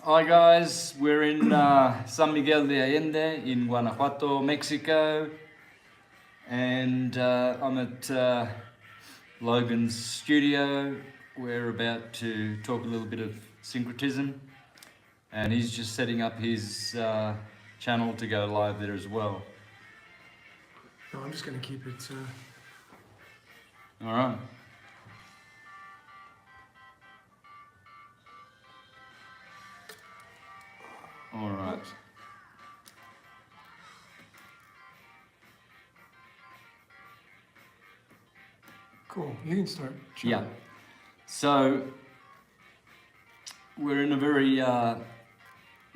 Hi guys, we're in San Miguel de Allende in Guanajuato, Mexico, and I'm at Logan's studio. We're about to talk a little bit of syncretism, and he's just setting up his channel to go live there as well. No, I'm just going to keep it. All right. All right. Cool. You can start. Yeah. So we're in a very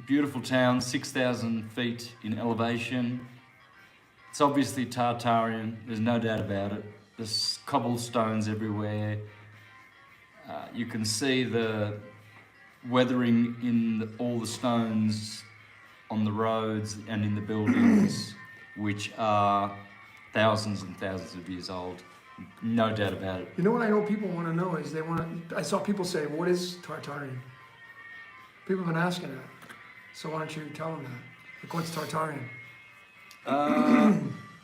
beautiful town, 6,000 feet in elevation. It's obviously Tartarian, there's no doubt about it. There's cobblestones everywhere. You can see the weathering in all the stones on the roads and in the buildings, which are thousands and thousands of years old. No doubt about it. You know what I know people want to know is I saw people say, what is Tartarian? People have been asking that. So why don't you tell them that? Like, what's Tartarian?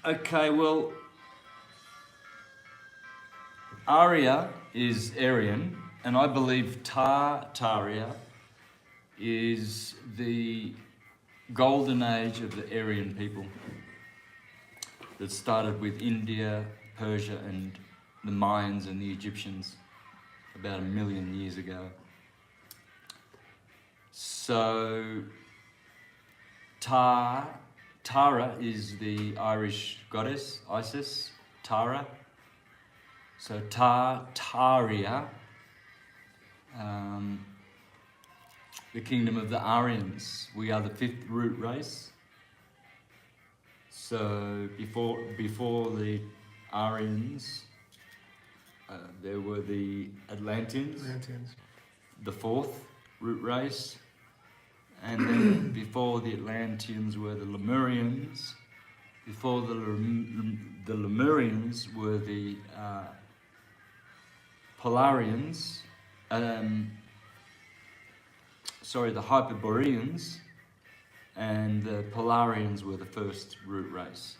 Okay, well, Arya is Aryan, and I believe Tartaria is the golden age of the Aryan people that started with India, Persia, and the Mayans and the Egyptians about 1 million years ago. So Tara is the Irish goddess, Isis, Tara. So Tartaria, the kingdom of the Aryans. We are the 5th root race. So before the Aryans, there were the Atlanteans, the 4th root race. And then before the Atlanteans were the Lemurians. Before the Lemurians were the Polarians. The Hyperboreans. And the Polarians were the 1st root race.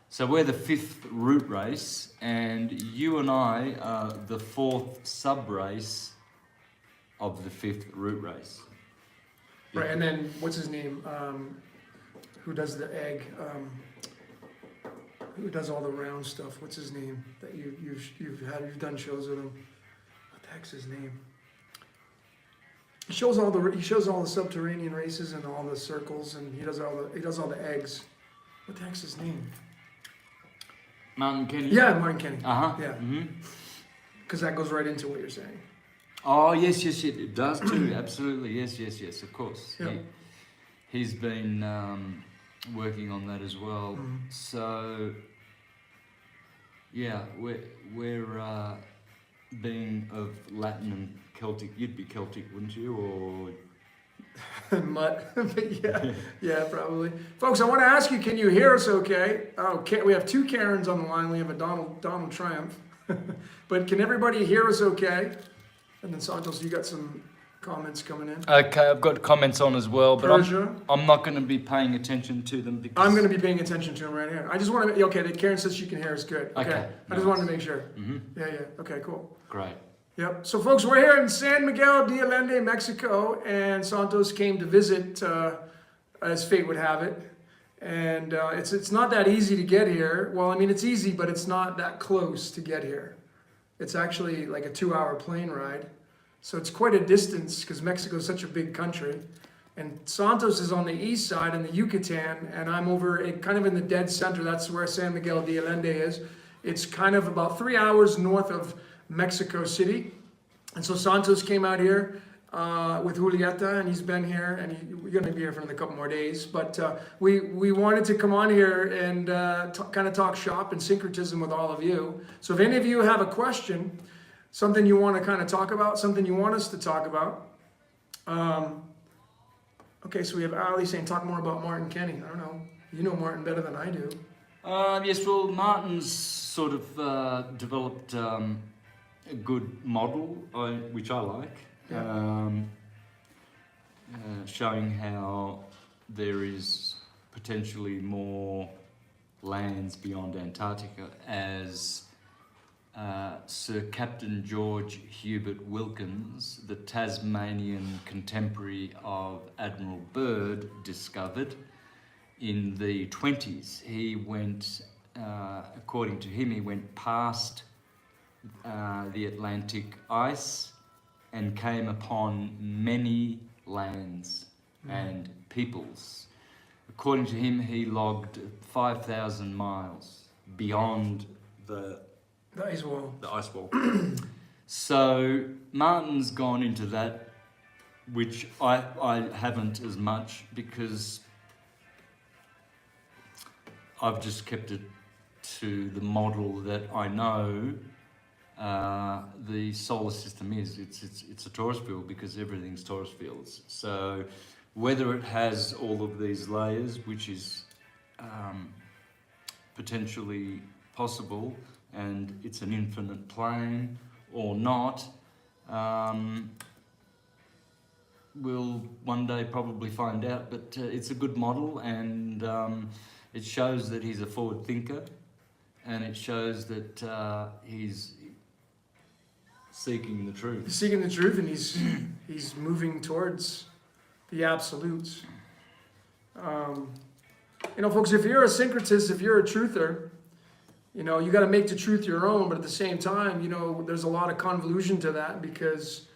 So we're the 5th root race, and you and I are the 4th sub-race of the 5th root race. Right, and then what's his name? Who does the egg? Who does all the round stuff? What's his name? That you've done shows with him. What the heck's his name? He shows all the subterranean races and all the circles, and he does all the eggs. What the heck's his name? Martin Kenny? Yeah, Martin Kenny. Uh-huh. Yeah. Because that goes right into what you're saying. Oh, yes, it does too. Absolutely, yes, of course. Yeah. He's been working on that as well. So, yeah, we're being of Latin and Celtic. You'd be Celtic, wouldn't you? Or Mutt. yeah, probably. Folks, I want to ask you, can you hear us okay? We have 2 Karens on the line. We have a Donald Triumph. But can everybody hear us okay? And then Santos, you got some comments coming in. Okay, I've got comments on as well, but Persia. I'm not going to be paying attention to them because I'm going to be paying attention to them right here. I just want to. Okay, Karen says she can hear us good. Okay. I just wanted to make sure. Yeah. Okay, cool. Great. Yep. So, folks, we're here in San Miguel de Allende, Mexico, and Santos came to visit, as fate would have it. And it's not that easy to get here. Well, I mean, it's easy, but it's not that close to get here. It's actually like a 2-hour plane ride. So it's quite a distance because Mexico is such a big country. And Santos is on the east side in the Yucatan, and I'm over kind of in the dead center. That's where San Miguel de Allende is. It's kind of about 3 hours north of Mexico City. And so Santos came out here with Julieta, and he's been here, and we're going to be here for another couple more days. But we wanted to come on here and kind of talk shop and syncretism with all of you. So if any of you have a question, something you want to kind of talk about, something you want us to talk about. Okay, so we have Ali saying, talk more about Martin Kenny. I don't know. You know Martin better than I do. Yes, well, Martin's sort of developed a good model, which I like. Yeah. showing how there is potentially more lands beyond Antarctica, as Sir Captain George Hubert Wilkins, the Tasmanian contemporary of Admiral Byrd, discovered in the 20s. He went, according to him, he went past the Atlantic ice and came upon many lands and peoples. According to him, he logged 5,000 miles beyond the ice wall. The ice wall. So Martin's gone into that, which I haven't as much, because I've just kept it to the model that I know the solar system is. It's a torus field, because everything's torus fields. So whether it has all of these layers, which is potentially possible, and it's an infinite plane or not, we'll one day probably find out. But it's a good model, and it shows that he's a forward thinker, and it shows that he's seeking the truth. He's seeking the truth, and he's moving towards the absolutes. You know, folks, if you're a syncretist, if you're a truther, you know, you got to make the truth your own, but at the same time, you know, there's a lot of convolution to that, because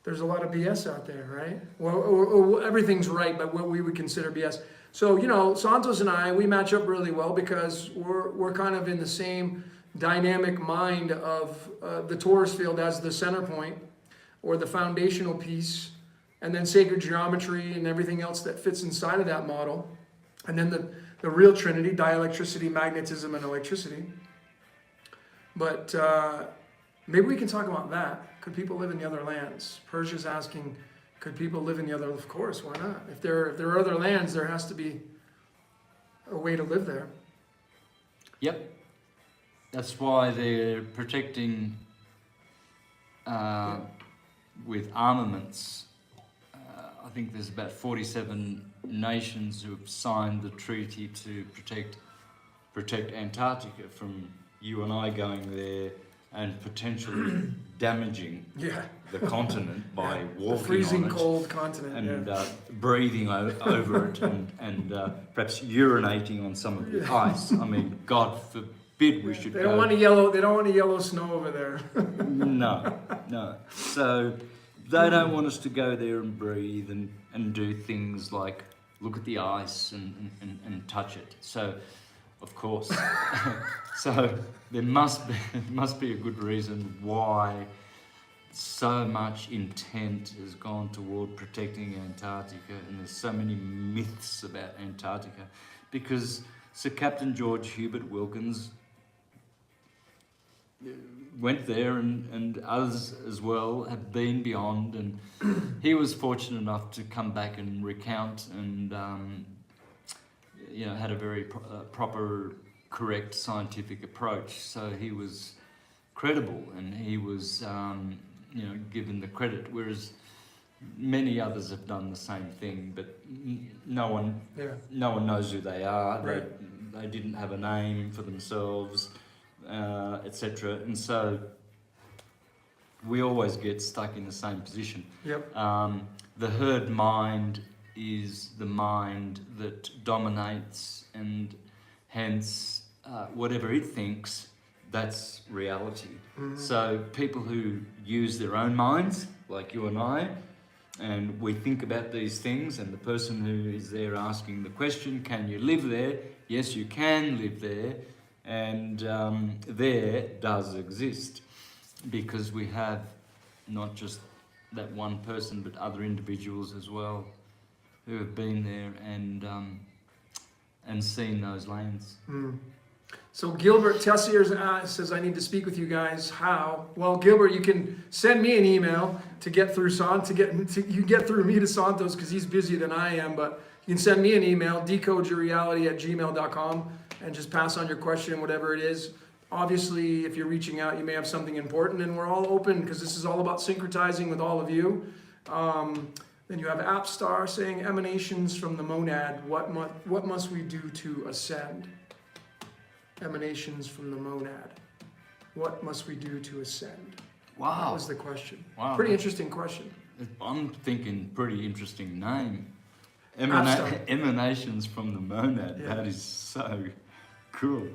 there's a lot of BS out there, right? Well, or everything's right, but what we would consider BS. So, you know, Santos and I, we match up really well, because we're kind of in the same dynamic mind of the torus field as the center point, or the foundational piece, and then sacred geometry and everything else that fits inside of that model. And then the real trinity, dielectricity, magnetism, and electricity. But maybe we can talk about that. Could people live in the other lands? Persia's asking, could people live in the other? Of course, why not? If there are other lands, there has to be a way to live there. Yep. That's why they're protecting with armaments. I think there's about 47 nations who have signed the treaty to protect Antarctica from you and I going there and potentially damaging the continent by walking the freezing on it, cold continent, and breathing over it, and perhaps urinating on some of the ice. I mean, God forbid we should. They don't want a yellow snow over there. No. So they don't want us to go there and breathe and do things like look at the ice and touch it. So, of course, so there must be a good reason why so much intent has gone toward protecting Antarctica, and there's so many myths about Antarctica, because Sir Captain George Hubert Wilkins went there, and others as well have been beyond, and he was fortunate enough to come back and recount, and had a very proper, correct scientific approach. So he was credible, and he was given the credit, whereas many others have done the same thing, but no one knows who they are. Right. They didn't have a name for themselves, etc. And so we always get stuck in the same position. Yep. The herd mind is the mind that dominates, and hence whatever it thinks, that's reality. Mm-hmm. So people who use their own minds, like you and I, and we think about these things, and the person who is there asking the question, can you live there? Yes, you can live there, and there does exist, because we have not just that one person, but other individuals as well who have been there and seen those lands. Mm. So Gilbert Tessier says, I need to speak with you guys. How? Well, Gilbert, you can send me an email to get through you get through me to Santos, because he's busier than I am, but you can send me an email, decodeyourreality@gmail.com, and just pass on your question, whatever it is. Obviously, if you're reaching out, you may have something important, and we're all open, because this is all about syncretizing with all of you. Then you have Appstar saying emanations from the monad. What must we do to ascend? Emanations from the monad. What must we do to ascend? Wow. That was the question. Wow. Pretty interesting question. I'm thinking pretty interesting name. Appstar. Emanations from the monad. Yeah. That is so cool.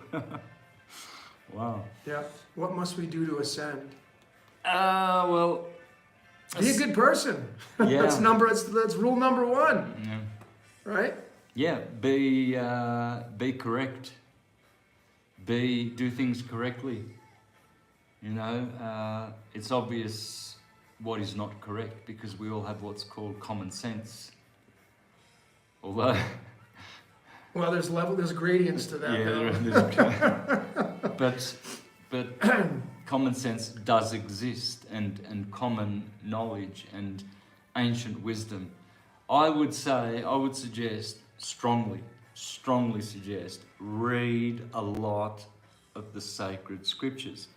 Wow. Yeah. What must we do to ascend? Well. Be a good person. Yeah. That's rule number one. Yeah. Right? Yeah. Be correct. Do things correctly. You know, it's obvious what is not correct because we all have what's called common sense. Although, Well, there's gradients to that. yeah, but common sense does exist, and common knowledge and ancient wisdom. I would suggest strongly suggest read a lot of the sacred scriptures,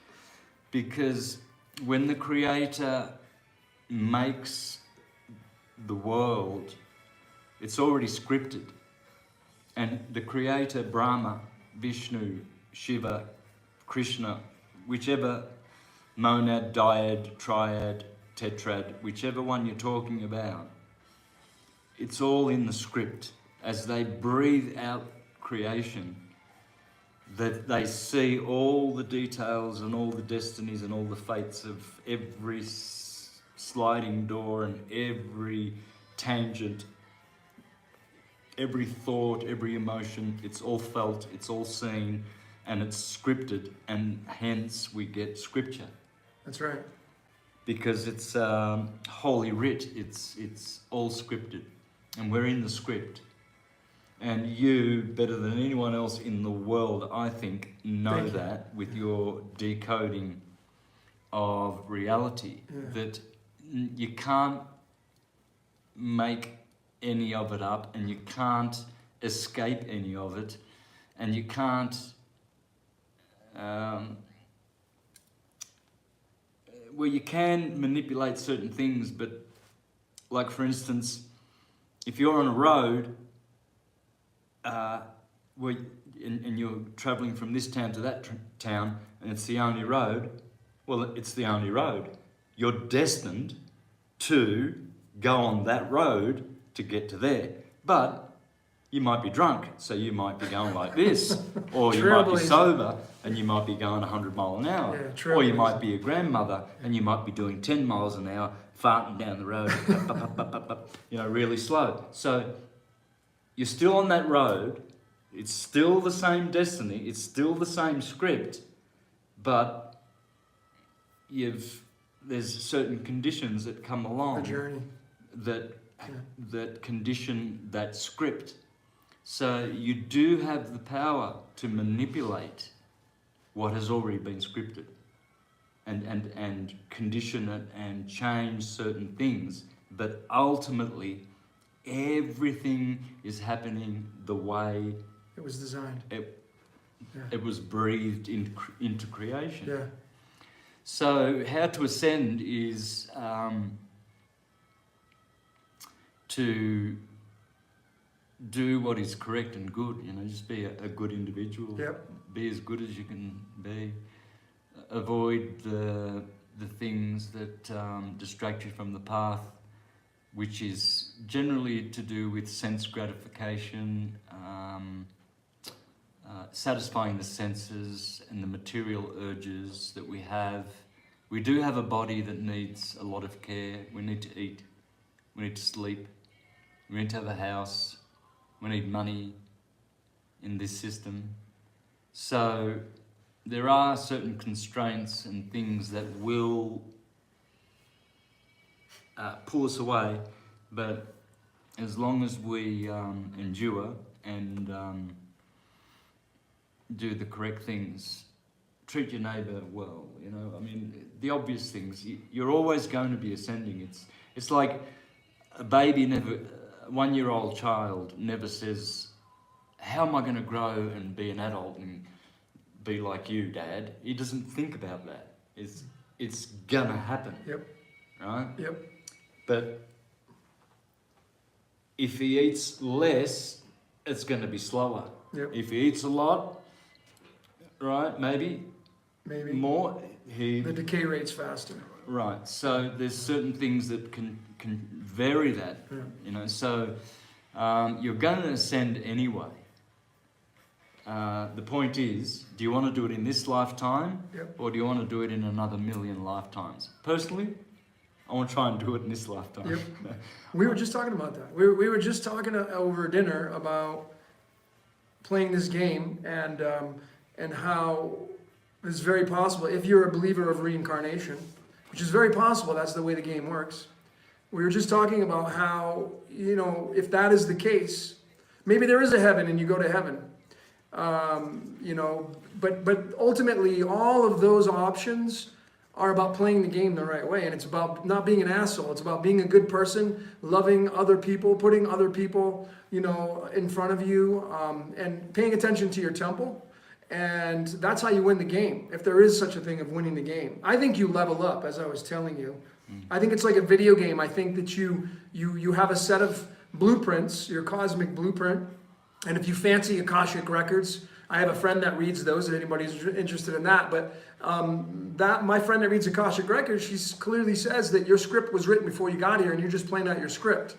because when the Creator makes the world, it's already scripted. And the Creator, Brahma, Vishnu, Shiva, Krishna, whichever monad, dyad, triad, tetrad, whichever one you're talking about, it's all in the script. As they breathe out creation, that they see all the details and all the destinies and all the fates of every sliding door and every tangent, every thought, every emotion. It's all felt, it's all seen, and it's scripted, and hence we get scripture. That's right. Because it's holy writ, it's all scripted, and we're in the script. And you, better than anyone else in the world, I think, know that with your decoding of reality, that you can't make any of it up, and you can't escape any of it, and you can't well, you can manipulate certain things, but like for instance, if you're on a road and you're travelling from this town to that town, and it's the only road, well, it's the only road. You're destined to go on that road to get to there. But you might be drunk, so you might be going like this. Or you might be sober, and you might be going 100 miles an hour. Yeah, or you might be a grandmother, and you might be doing 10 miles an hour, farting down the road, really slow. So you're still on that road, it's still the same destiny, it's still the same script, but there's certain conditions that come along. The journey. That condition that script. So you do have the power to manipulate what has already been scripted and condition it and change certain things, but ultimately everything is happening the way it was designed. It was breathed into creation. Yeah. So how to ascend is to do what is correct and good, just be a good individual. Yep. Be as good as you can be. Avoid the things that distract you from the path, which is generally to do with sense gratification, satisfying the senses and the material urges that we have. We do have a body that needs a lot of care. We need to eat, we need to sleep, we need to have a house, we need money in this system. So there are certain constraints and things that will pull us away, but as long as we endure and do the correct things, treat your neighbour well, the obvious things. You're always going to be ascending. It's like a baby a 1-year-old child never says, how am I going to grow and be an adult and be like you, Dad? He doesn't think about that. It's gonna happen. Yep. Right? Yep. But if he eats less, it's going to be slower. Yep. If he eats a lot, right, maybe more, the decay rate's faster. Right. So there's certain things that can vary that. Yeah. You know. So you're going to ascend anyway. The point is, do you want to do it in this lifetime, Yep. or do you want to do it in another million lifetimes? Personally, I want to try and do it in this lifetime. Yep. We were just talking about that. We were just talking over dinner about playing this game and how it's very possible, if you're a believer of reincarnation, which is very possible, that's the way the game works. We were just talking about how, you know, if that is the case, maybe there is a heaven and you go to heaven. You know, but ultimately all of those options are about playing the game the right way, and it's about not being an asshole. It's about being a good person, loving other people, putting other people, you know, in front of you, and paying attention to your temple. And that's how you win the game, if there is such a thing of winning the game. I think you level up, as I was telling you. I think it's like a video game. I think that you have a set of blueprints, your cosmic blueprint. And if you fancy Akashic records, I have a friend that reads those, if anybody's interested in that. But my friend that reads Akashic records, she clearly says that your script was written before you got here and you're just playing out your script.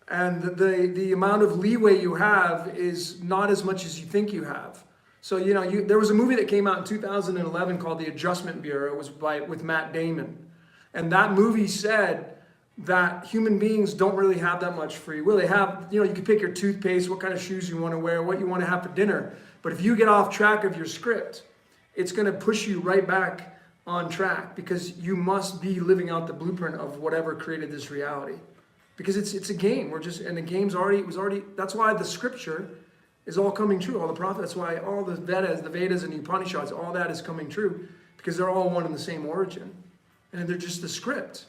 And the amount of leeway you have is not as much as you think you have. So, you know, there was a movie that came out in 2011 called The Adjustment Bureau. It was with Matt Damon. And that movie said that human beings don't really have that much free will. They have, you know, you can pick your toothpaste, what kind of shoes you want to wear, what you want to have for dinner. But if you get off track of your script, it's going to push you right back on track, because you must be living out the blueprint of whatever created this reality. Because it's a game. And the game's already, that's why the scripture is all coming true. All the prophets, that's why all the Vedas and the Upanishads, all that is coming true, because they're all one and the same origin. And they're just the script.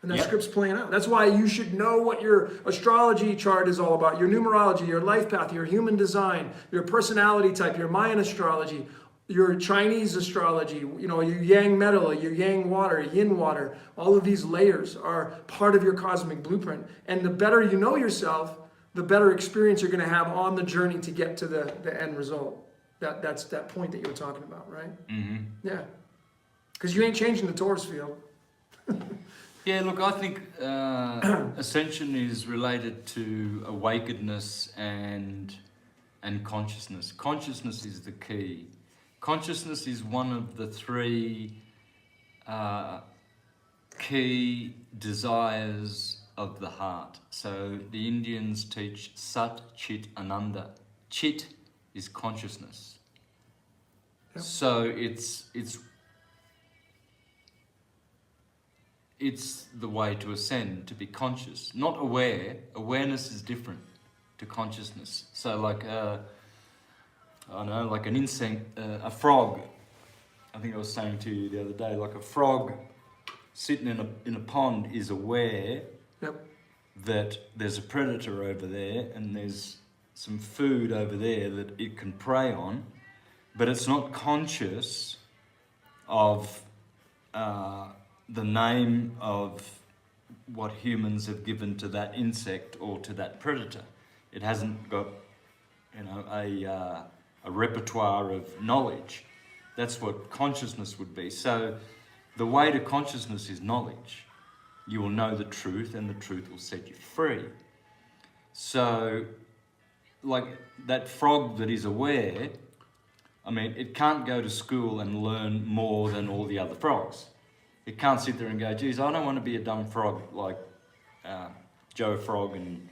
And that script's playing out. That's why you should know what your astrology chart is all about, your numerology, your life path, your human design, your personality type, your Mayan astrology, your Chinese astrology, you know, your yang metal, your yang water, yin water. All of these layers are part of your cosmic blueprint. And the better you know yourself, the better experience you're going to have on the journey to get to the end result. That's that point that you were talking about, right? Mm-hmm. Yeah. Because you ain't changing the Taurus field. Yeah, look, I think ascension is related to awakenedness and consciousness. Consciousness is the key. Consciousness is one of the three key desires of the heart. So the Indians teach Sat, Chit, Ananda. Chit is consciousness. Yep. So it's the way to ascend, to be conscious, not aware. Awareness is different to consciousness. So like I don't know, like an insect, a frog. I think I was saying to you the other day, like a frog sitting in a pond is aware that there's a predator over there and there's some food over there that it can prey on, but it's not conscious of the name of what humans have given to that insect or to that predator. It hasn't got, you know, a repertoire of knowledge. That's what consciousness would be. So the way to consciousness is knowledge. You will know the truth and the truth will set you free. So like that frog that is aware, I mean, it can't go to school and learn more than all the other frogs. It can't sit there and go, geez, I don't want to be a dumb frog like Joe Frog and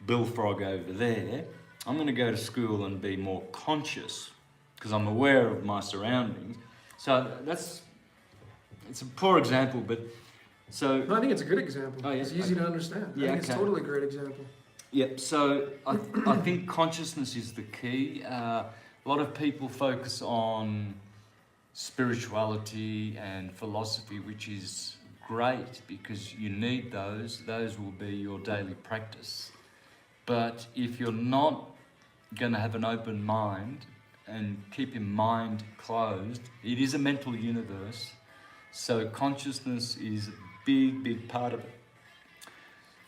Bill Frog over there. I'm going to go to school and be more conscious because I'm aware of my surroundings. So it's a poor example, but so... No, I think it's a good example. Oh, yeah. It's easy to understand. Yeah, I think it's totally a great example. Yep, so I think consciousness is the key. A lot of people focus on spirituality and philosophy, which is great because you need those. Those will be your daily practice. But if you're not going to have an open mind and keep your mind closed, it is a mental universe. So consciousness is a big, big part of it.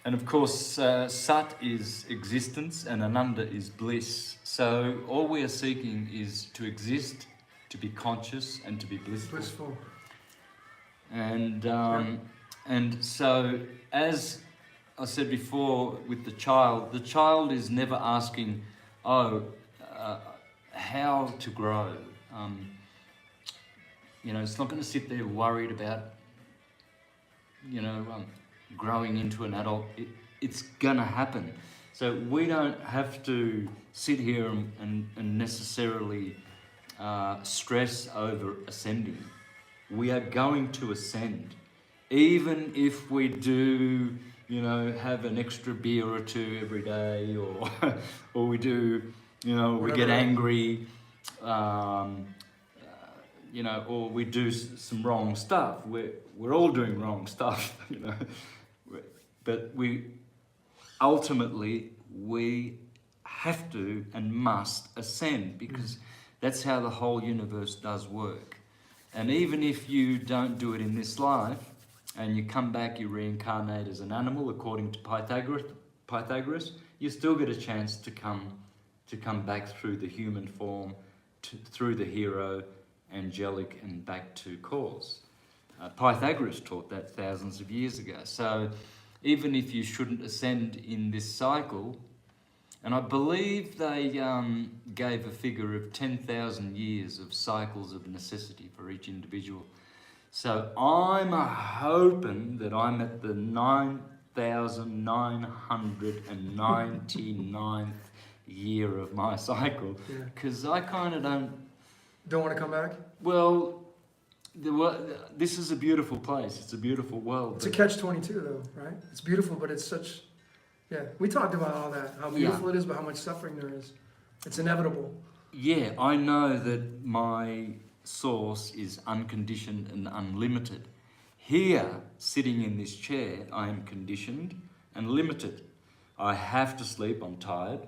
And of course, Sat is existence and Ananda is bliss. So all we are seeking is to exist, to be conscious, and to be blissful. Blissful. And so, as I said before, with the child is never asking, how to grow. It's not going to sit there worried about, growing into an adult. It's going to happen. So we don't have to sit here and necessarily stress over ascending. We are going to ascend. Even if we do, have an extra beer or two every day, or or we do, we get angry, or we do some wrong stuff. We're all doing wrong stuff, But ultimately we have to and must ascend, because that's how the whole universe does work. And even if you don't do it in this life, and you come back, you reincarnate as an animal, according to Pythagoras, you still get a chance to come back through the human form, through the hero, angelic, and back to cause. Pythagoras taught that thousands of years ago. So even if you shouldn't ascend in this cycle, and I believe they gave a figure of 10,000 years of cycles of necessity for each individual. So I'm hoping that I'm at the 9,999th year of my cycle, because I kind of don't want to come back. Well, this is a beautiful place. It's a beautiful world. It's a catch-22 though, right? It's beautiful, but it's such. Yeah, we talked about all that, how beautiful it is, but how much suffering there is. It's inevitable. Yeah, I know that my source is unconditioned and unlimited. Here, sitting in this chair, I am conditioned and limited. I have to sleep, I'm tired.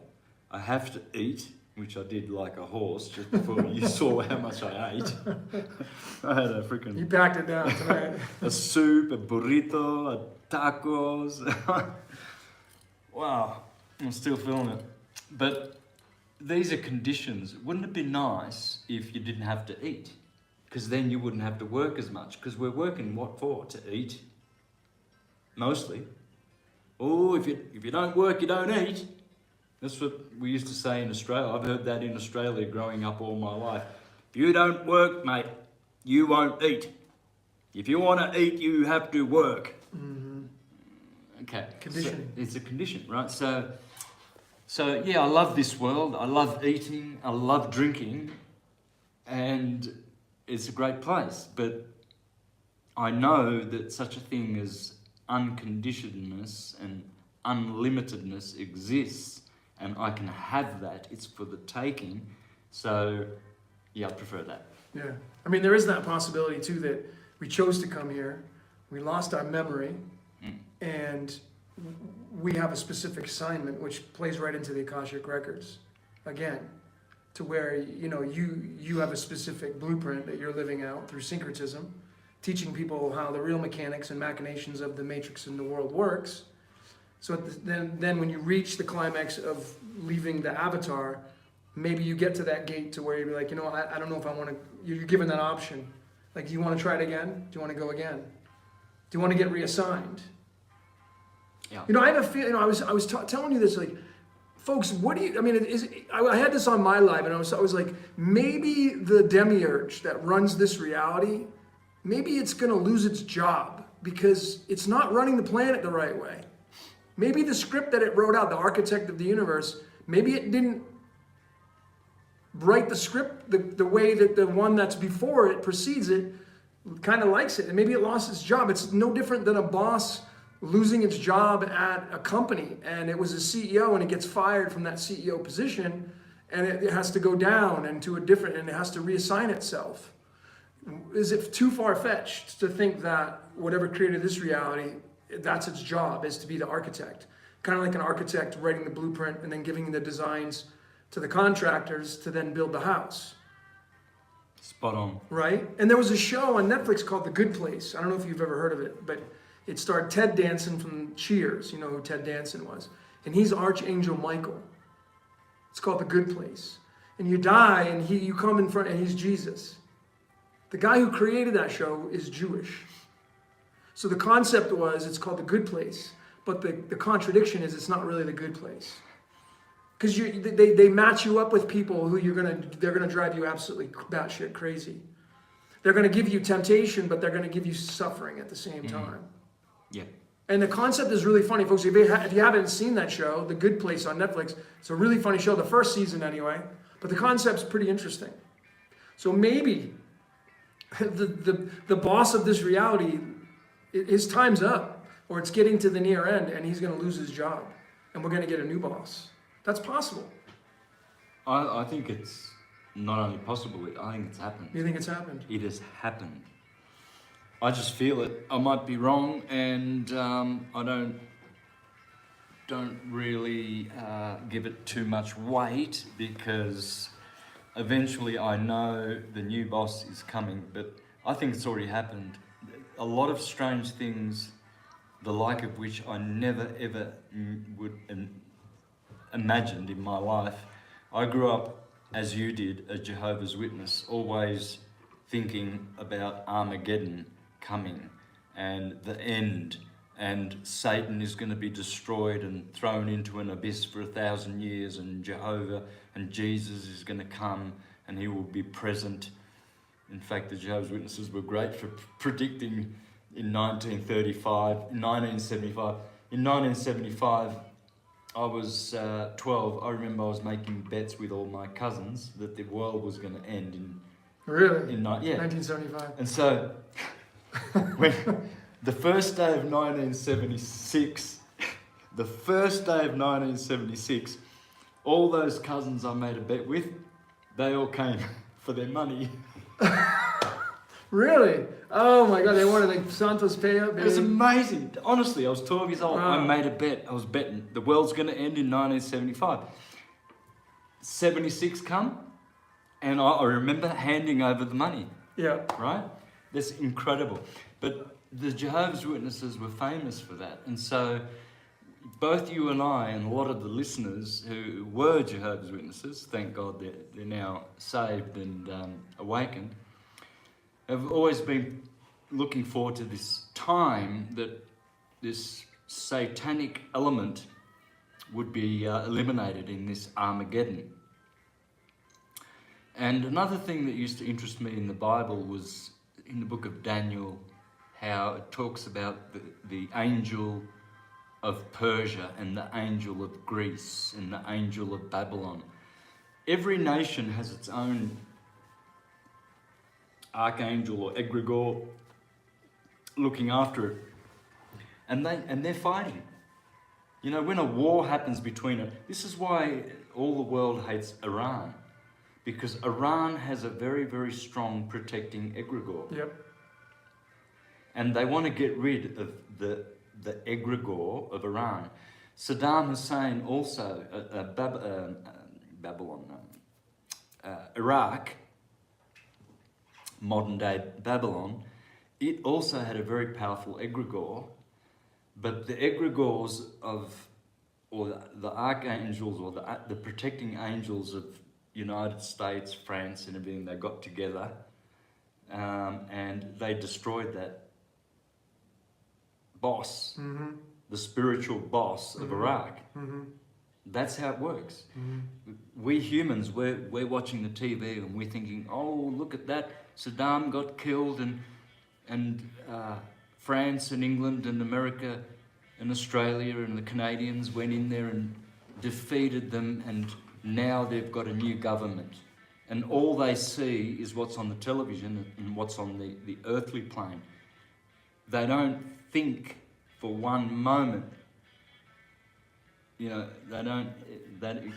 I have to eat, which I did like a horse just before you saw how much I ate. I had a freaking... You packed it down tonight. A soup, a burrito, a tacos. Wow, I'm still feeling it. But these are conditions. Wouldn't it be nice if you didn't have to eat? Because then you wouldn't have to work as much. Because we're working what for? To eat. Mostly. Oh, if you don't work, you don't eat. That's what we used to say in Australia. I've heard that in Australia growing up all my life. If you don't work, mate, you won't eat. If you want to eat, you have to work. Okay. Conditioning. So it's a condition, right? So yeah, I love this world. I love eating. I love drinking. And it's a great place. But I know that such a thing as unconditionedness and unlimitedness exists. And I can have that. It's for the taking. So, yeah, I prefer that. Yeah. I mean, there is that possibility, too, that we chose to come here. We lost our memory. And we have a specific assignment, which plays right into the Akashic Records. Again, to where, you have a specific blueprint that you're living out through Syncretism, teaching people how the real mechanics and machinations of the matrix in the world works. So then when you reach the climax of leaving the avatar, maybe you get to that gate to where you're like, I don't know if I want to, you're given that option. Like, do you want to try it again? Do you want to go again? Do you want to get reassigned? Yeah. I have a feeling, I was telling you this, like, folks, what do you, I had this on my live, and I was like, maybe the demiurge that runs this reality, maybe it's going to lose its job because it's not running the planet the right way. Maybe the script that it wrote out, the architect of the universe, maybe it didn't write the script the way that the one that's before it precedes it kind of likes it. And maybe it lost its job. It's no different than a boss losing its job at a company, and it was a CEO, and it gets fired from that CEO position, and it has to go down and to a different, and it has to reassign itself. Is it too far-fetched to think that whatever created this reality, that's its job, is to be the architect? Kind of like an architect writing the blueprint and then giving the designs to the contractors to then build the house. Spot on. Right? And there was a show on Netflix called The Good Place. I don't know if you've ever heard of it, but It starred Ted Danson from Cheers. You know who Ted Danson was. And he's Archangel Michael. It's called The Good Place. And you die, and you come in front, and he's Jesus. The guy who created that show is Jewish. So the concept was, it's called The Good Place. But the contradiction is, it's not really the good place. Because they match you up with people who they're gonna drive you absolutely batshit crazy. They're gonna give you temptation, but they're gonna give you suffering at the same time. Yeah. And the concept is really funny, folks. If you haven't seen that show, The Good Place on Netflix, it's a really funny show, the first season anyway. But the concept's pretty interesting. So maybe the boss of this reality, his time's up, or it's getting to the near end, and he's going to lose his job, and we're going to get a new boss. That's possible. I think it's not only possible, I think it's happened. You think it's happened? It has happened. I just feel it. I might be wrong, and I don't really give it too much weight, because eventually I know the new boss is coming, but I think it's already happened. A lot of strange things, the like of which I never ever would imagined in my life. I grew up, as you did, a Jehovah's Witness, always thinking about Armageddon coming and the end, and Satan is going to be destroyed and thrown into an abyss for 1,000 years, and Jehovah and Jesus is going to come and he will be present. In fact, the Jehovah's Witnesses were great for predicting in 1975. In 1975, I was 12. I remember I was making bets with all my cousins that the world was going to end in... Really? Yeah. 1975. And so, when the first day of 1976, all those cousins I made a bet with, they all came for their money. Really? Oh my God, they wanted the Santos payout. It was amazing. Honestly, I was 12 years old. Wow. I made a bet. I was betting the world's going to end in 1975. 76 come, and I remember handing over the money. Yeah. Right? That's incredible. But the Jehovah's Witnesses were famous for that. And so both you and I and a lot of the listeners who were Jehovah's Witnesses, thank God they're now saved and awakened, have always been looking forward to this time that this satanic element would be eliminated in this Armageddon. And another thing that used to interest me in the Bible was in the book of Daniel, how it talks about the angel of Persia and the angel of Greece and the angel of Babylon. Every nation has its own archangel or egregore looking after it, and they're fighting. You know, when a war happens between it, this is why all the world hates Iran, because Iran has a very, very strong protecting egregore. Yep. And they want to get rid of the egregore of Iran. Saddam Hussein also, Iraq, modern day Babylon, it also had a very powerful egregore, but the egregores or the archangels, or the protecting angels of United States, France and everything, they got together and they destroyed that boss, the spiritual boss of Iraq. That's how it works. We humans, we're watching the TV and we're thinking, oh, look at that, Saddam got killed, and France and England and America and Australia and the Canadians went in there and defeated them, and now they've got a new government. And all they see is what's on the television and what's on the earthly plane. They don't think for one moment, you know,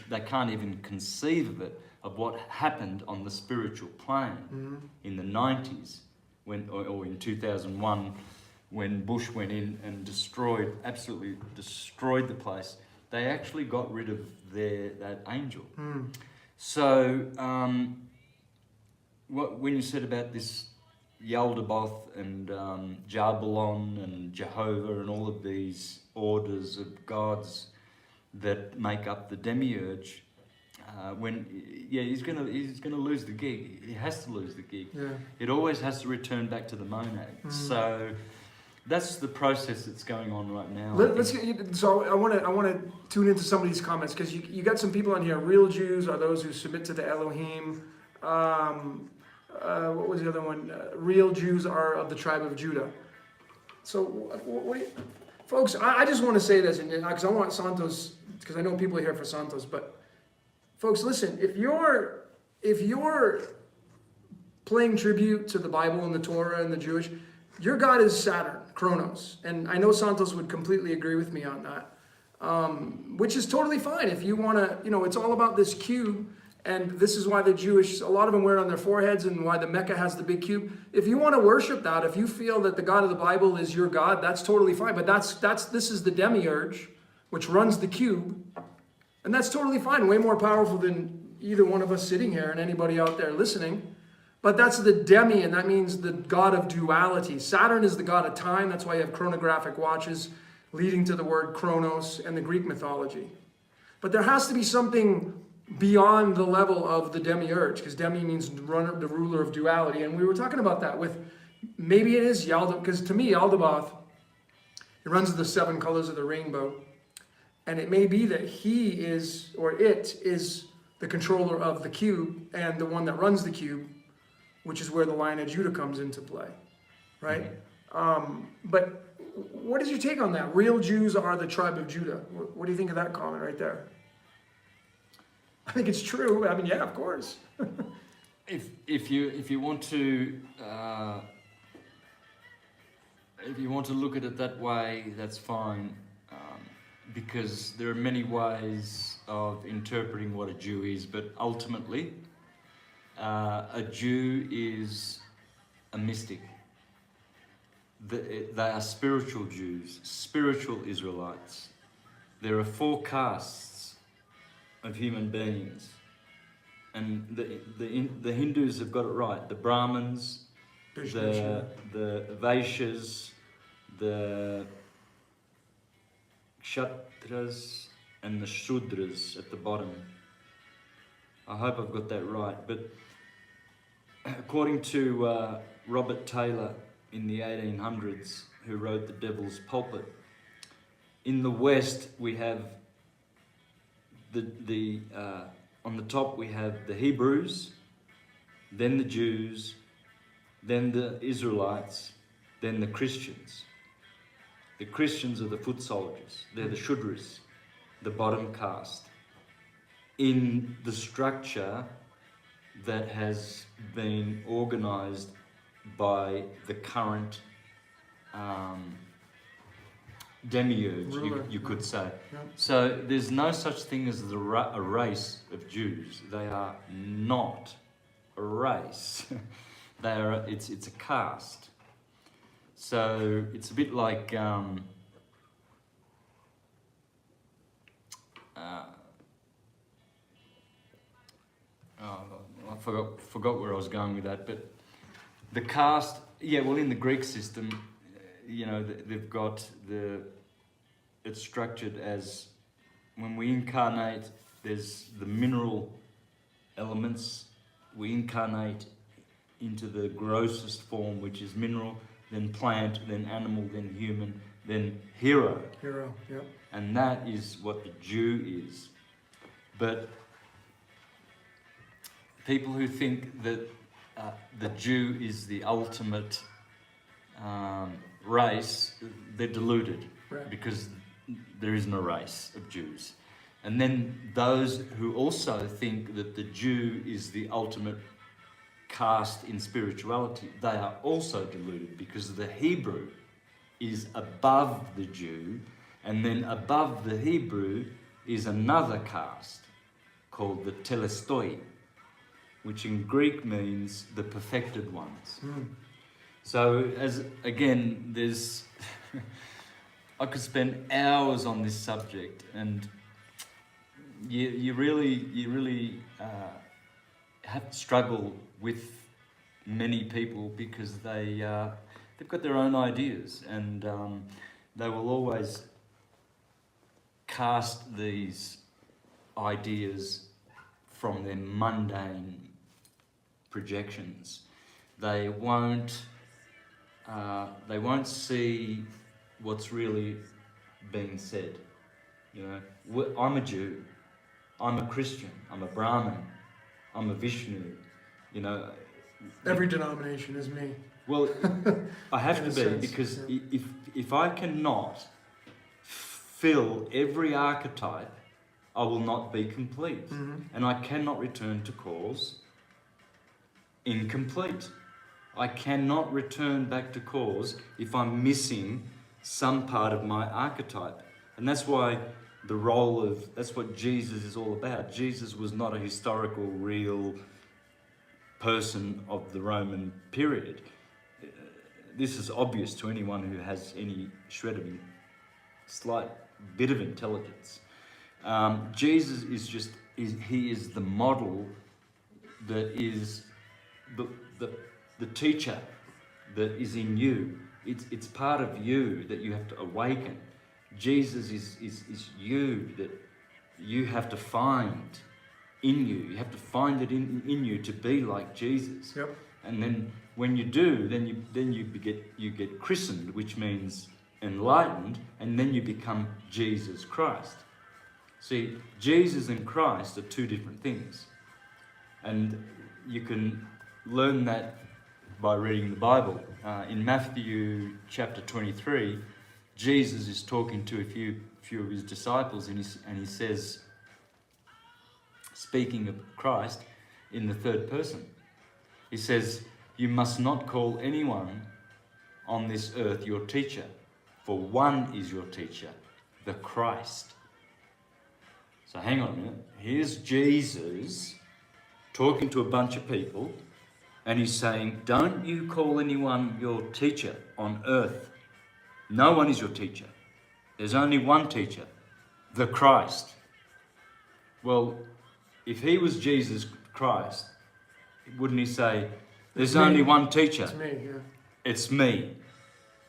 they can't even conceive of it, of what happened on the spiritual plane in the 90s, or in 2001, when Bush went in and absolutely destroyed the place. They actually got rid of that angel. So, when you said about this Yaldabaoth and Jabulon and Jehovah and all of these orders of gods that make up the demiurge, he's gonna lose the gig. He has to lose the gig. Yeah. It always has to return back to the monad. Mm. So that's the process that's going on right now. So I want to tune into some of these comments, because you got some people on here. Real Jews are those who submit to the Elohim. What was the other one? Real Jews are of the tribe of Judah. So folks, I just want to say this, and because I want Santos, because I know people are here for Santos, but folks, listen, if you're playing tribute to the Bible and the Torah and the Jewish, your God is Saturn, Kronos. And I know Santos would completely agree with me on that, which is totally fine. If you want to, it's all about this cube. And this is why the Jewish, a lot of them wear it on their foreheads, and why the Mecca has the big cube. If you want to worship that, if you feel that the God of the Bible is your God, that's totally fine. But this is the demiurge, which runs the cube. And that's totally fine. Way more powerful than either one of us sitting here and anybody out there listening. But that's the demi, and that means the God of duality. Saturn is the God of time. That's why you have chronographic watches leading to the word chronos and the Greek mythology. But there has to be something beyond the level of the demiurge, because demi means the ruler of duality. And we were talking about that with, maybe it is Yaldabaoth, because to me, Yaldabaoth, it runs the 7 colors of the rainbow. And it may be that he is, or it is, the controller of the cube and the one that runs the cube, which is where the Lion of Judah comes into play, right? But what is your take on that? Real Jews are the tribe of Judah. What do you think of that comment right there? I think it's true. I mean, yeah, of course. If you want to look at it that way, that's fine, because there are many ways of interpreting what a Jew is. But ultimately, a Jew is a mystic. They are spiritual Jews, spiritual Israelites. There are 4 castes of human beings, and the Hindus have got it right. The Brahmins, the Vaishyas, the Kshatras, and the Shudras at the bottom. I hope I've got that right. But according to Robert Taylor in the 1800s, who wrote The Devil's Pulpit, in the West we have on the top we have the Hebrews, then the Jews, then the Israelites, then the Christians. The Christians are the foot soldiers. They're the Shudras, the bottom caste, in the structure that has been organized by the current demiurge, you could say. Yeah. So there's no such thing as a race of Jews. They are not a race. It's a caste. So it's a bit like I forgot where I was going with that, but the caste, in the Greek system, they've got it's structured as, when we incarnate, there's the mineral elements. We incarnate into the grossest form, which is mineral, then plant, then animal, then human, then hero. Hero, yeah. And that is what the Jew is. But people who think that the Jew is the ultimate race, they're deluded, Right. because there isn't a race of Jews. And then those who also think that the Jew is the ultimate caste in spirituality, they are also deluded, because the Hebrew is above the Jew, and then above the Hebrew is another caste called the Telestoi, which in Greek means the perfected ones. So there's I could spend hours on this subject, and you really have to struggle with many people because they've got their own ideas, and they will always cast these ideas from their mundane projections. They won't see what's really being said. You know, I'm a Jew, I'm a Christian, I'm a Brahmin, I'm a Vishnu. You know, Every denomination is me. well, I have In to a be sense, because yeah. if I cannot fill every archetype, I will not be complete, and I cannot return to cause incomplete. I cannot return back to cause if I'm missing some part of my archetype. And that's why that's what Jesus is all about. Jesus was not a historical, real person of the Roman period. This is obvious to anyone who has any shred of slight bit of intelligence. Jesus he is the model that is the teacher that is in you. It's part of you that you have to awaken. Jesus is you that you have to find in you. You have to find it in you to be like Jesus. Yep. And then when you do, then you get christened, which means enlightened, and then you become Jesus Christ. See, Jesus and Christ are two different things. And you can learn that by reading the Bible. In Matthew chapter 23, Jesus is talking to a few of his disciples, and he says, speaking of Christ in the third person, he says, "You must not call anyone on this earth your teacher, for one is your teacher, the Christ." So hang on a minute. Here's Jesus talking to a bunch of people, and he's saying, don't you call anyone your teacher on earth. No one is your teacher. There's only one teacher, the Christ. Well, if he was Jesus Christ, wouldn't he say, there's only one teacher? It's me, yeah. It's me,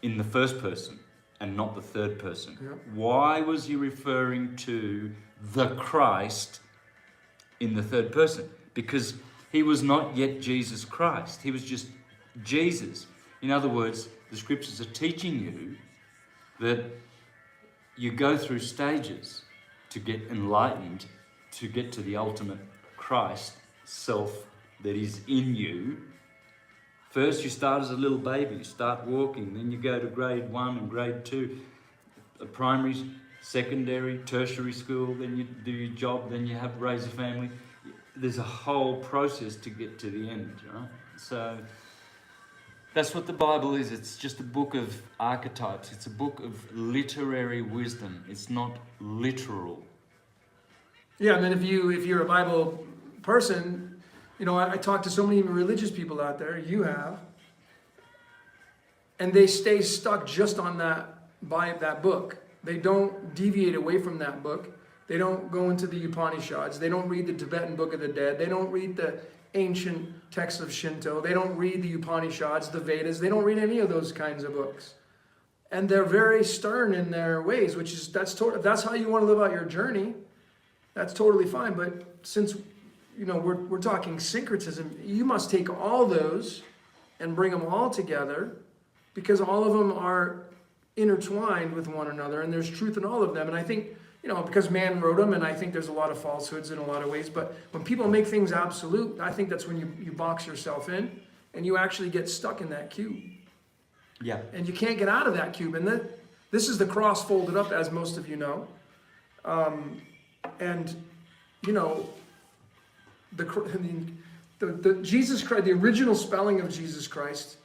in the first person and not the third person. Yeah. Why was he referring to the Christ in the third person? Because he was not yet Jesus Christ. He was just Jesus. In other words, the scriptures are teaching you that you go through stages to get enlightened, to get to the ultimate Christ self that is in you. First, you start as a little baby, you start walking, then you go to grade 1 and grade 2, primary, secondary, tertiary school, then you do your job, then you raise a family. There's a whole process to get to the end, right? So that's what the Bible is. It's just a book of archetypes. It's a book of literary wisdom. It's not literal. Yeah, and then if you're a Bible person, you know, I talk to so many religious people out there, you have, and they stay stuck just on that book. They don't deviate away from that book. They don't go into the Upanishads. They don't read the Tibetan Book of the Dead. They don't read the ancient texts of Shinto. They don't read the Upanishads, the Vedas. They don't read any of those kinds of books. And they're very stern in their ways, which is, if that's how you want to live out your journey, that's totally fine. But since, you know, we're talking syncretism, you must take all those and bring them all together, because all of them are intertwined with one another, and there's truth in all of them. And I think, you know, because man wrote them, and I think there's a lot of falsehoods in a lot of ways, but when people make things absolute, I think that's when you box yourself in, and you actually get stuck in that cube. Yeah. And you can't get out of that cube. And this is the cross folded up, as most of you know. And, you know, the Jesus Christ, the original spelling of Jesus Christ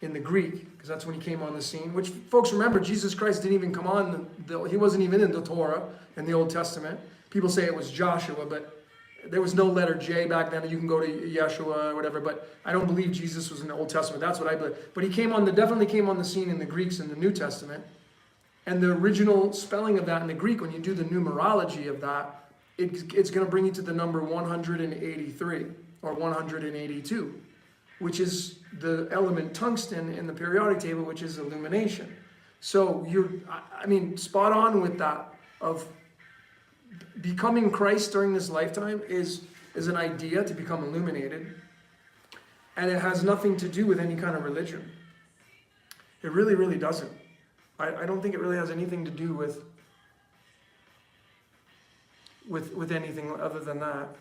in the Greek, because that's when he came on the scene, which, folks, remember, Jesus Christ didn't even come on, he wasn't even in the Torah in the Old Testament. People say it was Joshua, but there was no letter J back then. You can go to Yeshua or whatever, but I don't believe Jesus was in the Old Testament. That's what I believe. But he definitely came on the scene in the Greeks in the New Testament. And the original spelling of that in the Greek, when you do the numerology of that, it's going to bring you to the number 183 or 182. which is the element tungsten in the periodic table, which is illumination. So I mean, spot on with that of becoming Christ during this lifetime is an idea to become illuminated, and it has nothing to do with any kind of religion. It really, really doesn't. I don't think it really has anything to do with anything other than that.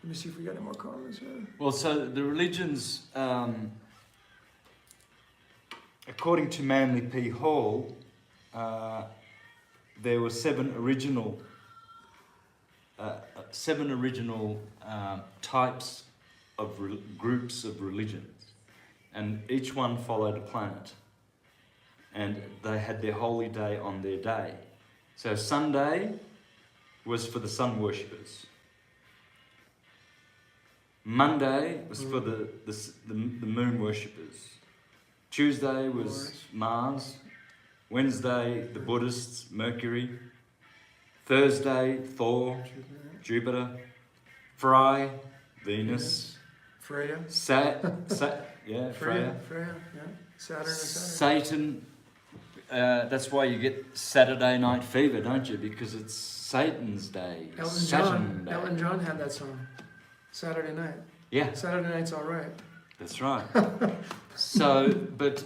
Let me see if we got any more comments here. Well, so the religions, according to Manly P. Hall, there were seven original types of groups of religions, and each one followed a planet, and they had their holy day on their day. So Sunday was for the sun worshippers. Monday was for the moon worshippers. Tuesday was Mars. Wednesday, the Buddhists, Mercury. Thursday, Thor, Jupiter. Friday, Venus. Freya. Freya. Freya, yeah. Saturn. Satan. That's why you get Saturday Night Fever, don't you? Because it's Satan's day. Elton John had that song. Saturday night. Yeah. Saturday night's all right. That's right. So, but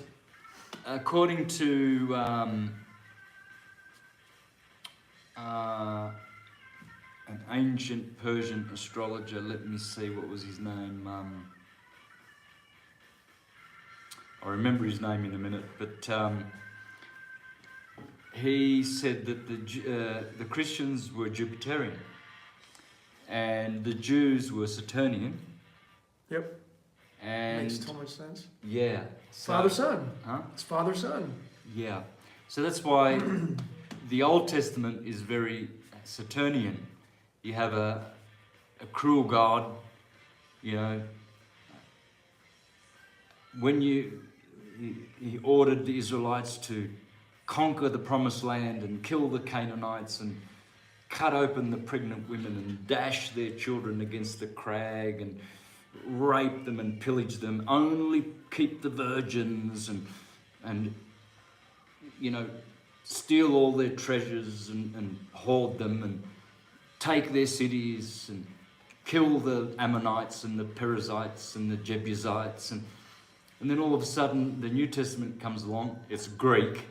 according to an ancient Persian astrologer, let me see, what was his name? I'll remember his name in a minute, but he said that the Christians were Jupiterian and the Jews were Saturnian. Yep. And makes so much sense. Yeah. So, Father-son. Huh? It's father-son. Yeah. So that's why the Old Testament is very Saturnian. You have a cruel God, you know. When he ordered the Israelites to conquer the promised land and kill the Canaanites and cut open the pregnant women and dash their children against the crag and rape them and pillage them, only keep the virgins and you know, steal all their treasures and hoard them and take their cities and kill the Ammonites and the Perizzites and the Jebusites, and then all of a sudden the New Testament comes along, it's Greek,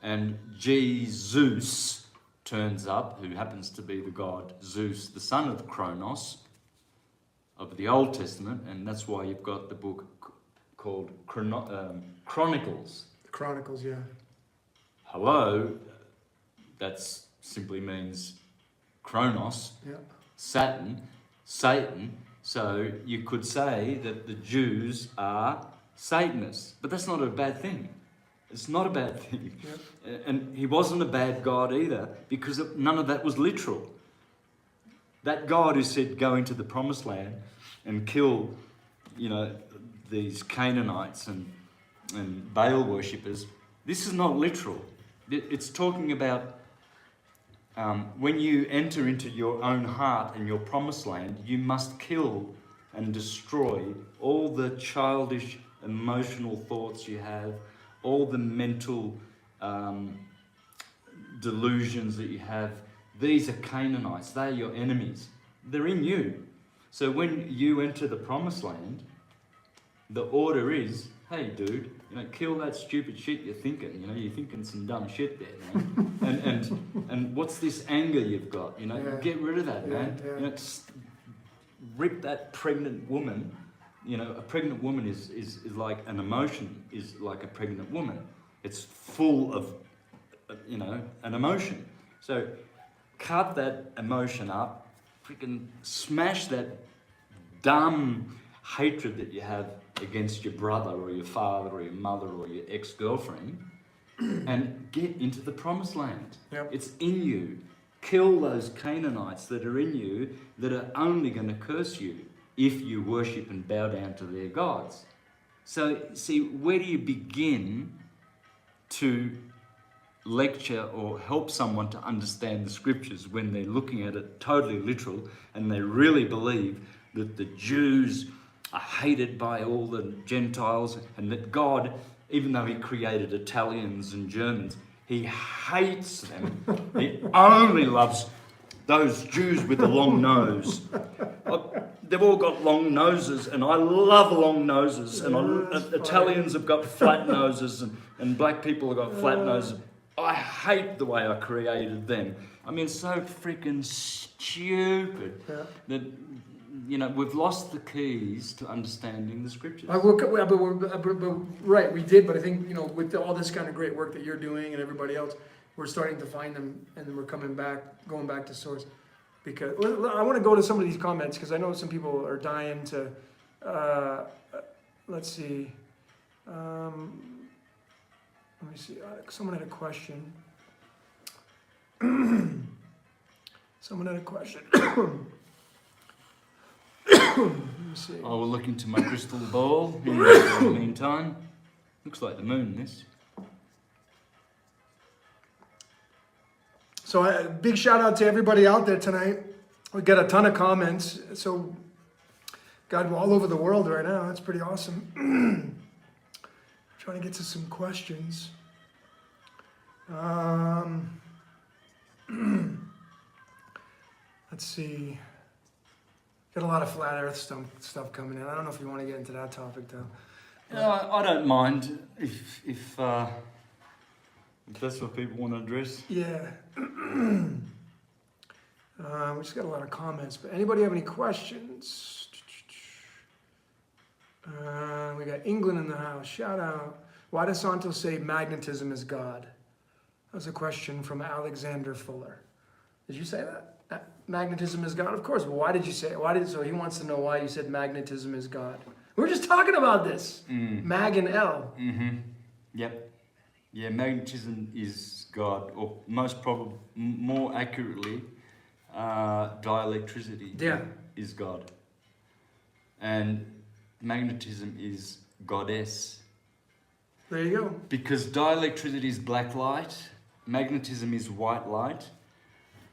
and Jesus turns up, who happens to be the god Zeus, the son of Kronos, of the Old Testament, and that's why you've got the book called Chronicles. The Chronicles, yeah. Hello, that simply means Kronos, yeah. Satan. So you could say that the Jews are Satanists, but that's not a bad thing. It's not a bad thing. Yeah. And he wasn't a bad God either, because none of that was literal. That God who said, go into the promised land and kill, you know, these Canaanites and Baal worshippers, this is not literal. It's talking about when you enter into your own heart and your promised land, you must kill and destroy all the childish, emotional thoughts you have, all the mental delusions that you have. These are Canaanites. They're your enemies. They're in you. So when you enter the promised land, the order is, hey, dude, you know, kill that stupid shit you're thinking. You know, you're thinking some dumb shit there, man. and what's this anger you've got? You know, yeah. Get rid of that, man. Yeah. You know, rip that pregnant woman. You know, a pregnant woman is like an emotion, is like a pregnant woman. It's full of, you know, an emotion. So cut that emotion up, freaking smash that dumb hatred that you have against your brother or your father or your mother or your ex-girlfriend, and get into the promised land. Yep. It's in you. Kill those Canaanites that are in you that are only going to curse you if you worship and bow down to their gods. So, see, where do you begin to lecture or help someone to understand the scriptures when they're looking at it totally literal and they really believe that the Jews are hated by all the Gentiles, and that God, even though he created Italians and Germans, he hates them. He only loves those Jews with the long nose. They've all got long noses, and I love long noses. And Italians have got flat noses, and black people have got flat noses. I hate the way I created them. I mean, so freaking stupid that, you know, we've lost the keys to understanding the scriptures. Right, we did, but I think, you know, with all this kind of great work that you're doing and everybody else, we're starting to find them, and then we're going back to source. Because I want to go to some of these comments, because I know some people are dying to, let's see. Let me see, someone had a question. Someone had a question. Let me see. I will look into my crystal ball in the meantime. Looks like the moon, this. So a big shout out to everybody out there tonight. We got a ton of comments. So God, we're all over the world right now. That's pretty awesome. Trying to get to some questions. Let's see. Got a lot of flat Earth stuff coming in. I don't know if you want to get into that topic though. No, I don't mind if that's what people want to address. Yeah. We just got a lot of comments, but anybody have any questions? We got England in the house. Shout out. Why does Santos say magnetism is God? That was a question from Alexander Fuller. Did you say that? Magnetism is God? Of course. Well, why did you say it? So he wants to know why you said magnetism is God. We were just talking about this. Mag and L. Mm-hmm. Yep. Yeah, magnetism is God, or most probably, more accurately, dielectricity is God. And magnetism is goddess. There you go. Because dielectricity is black light, magnetism is white light.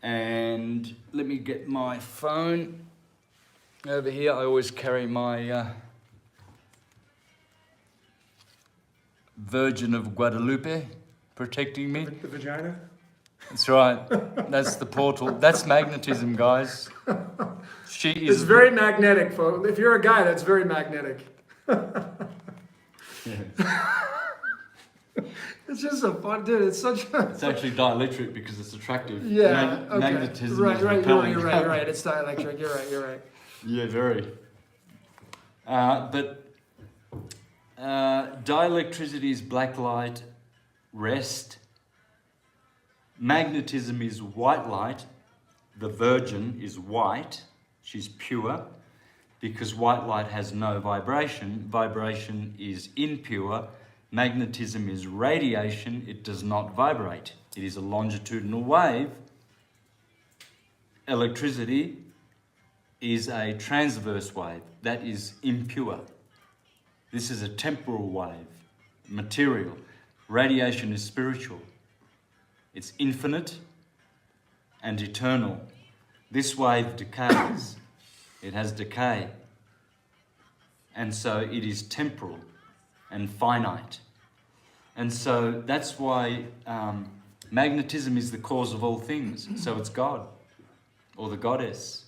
And let me get my phone over here. I always carry my Virgin of Guadalupe protecting me. The vagina? That's right. That's the portal. That's magnetism, guys. She is. It's very magnetic, folks. If you're a guy, that's very magnetic. It's just a fun, dude. It's such a. It's actually dielectric because it's attractive. Yeah. Okay. Magnetism Right. is Right. repelling. You're right. It's dielectric. You're right. Yeah, very. But dielectricity is black light, rest. Magnetism is white light. The Virgin is white. She's pure. Because white light has no vibration. Vibration is impure. Magnetism is radiation. It does not vibrate. It is a longitudinal wave. Electricity is a transverse wave. That is impure. This is a temporal wave, material. Radiation is spiritual. It's infinite and eternal. This wave decays. It has decay. And so it is temporal and finite. And so that's why magnetism is the cause of all things. So it's God or the goddess.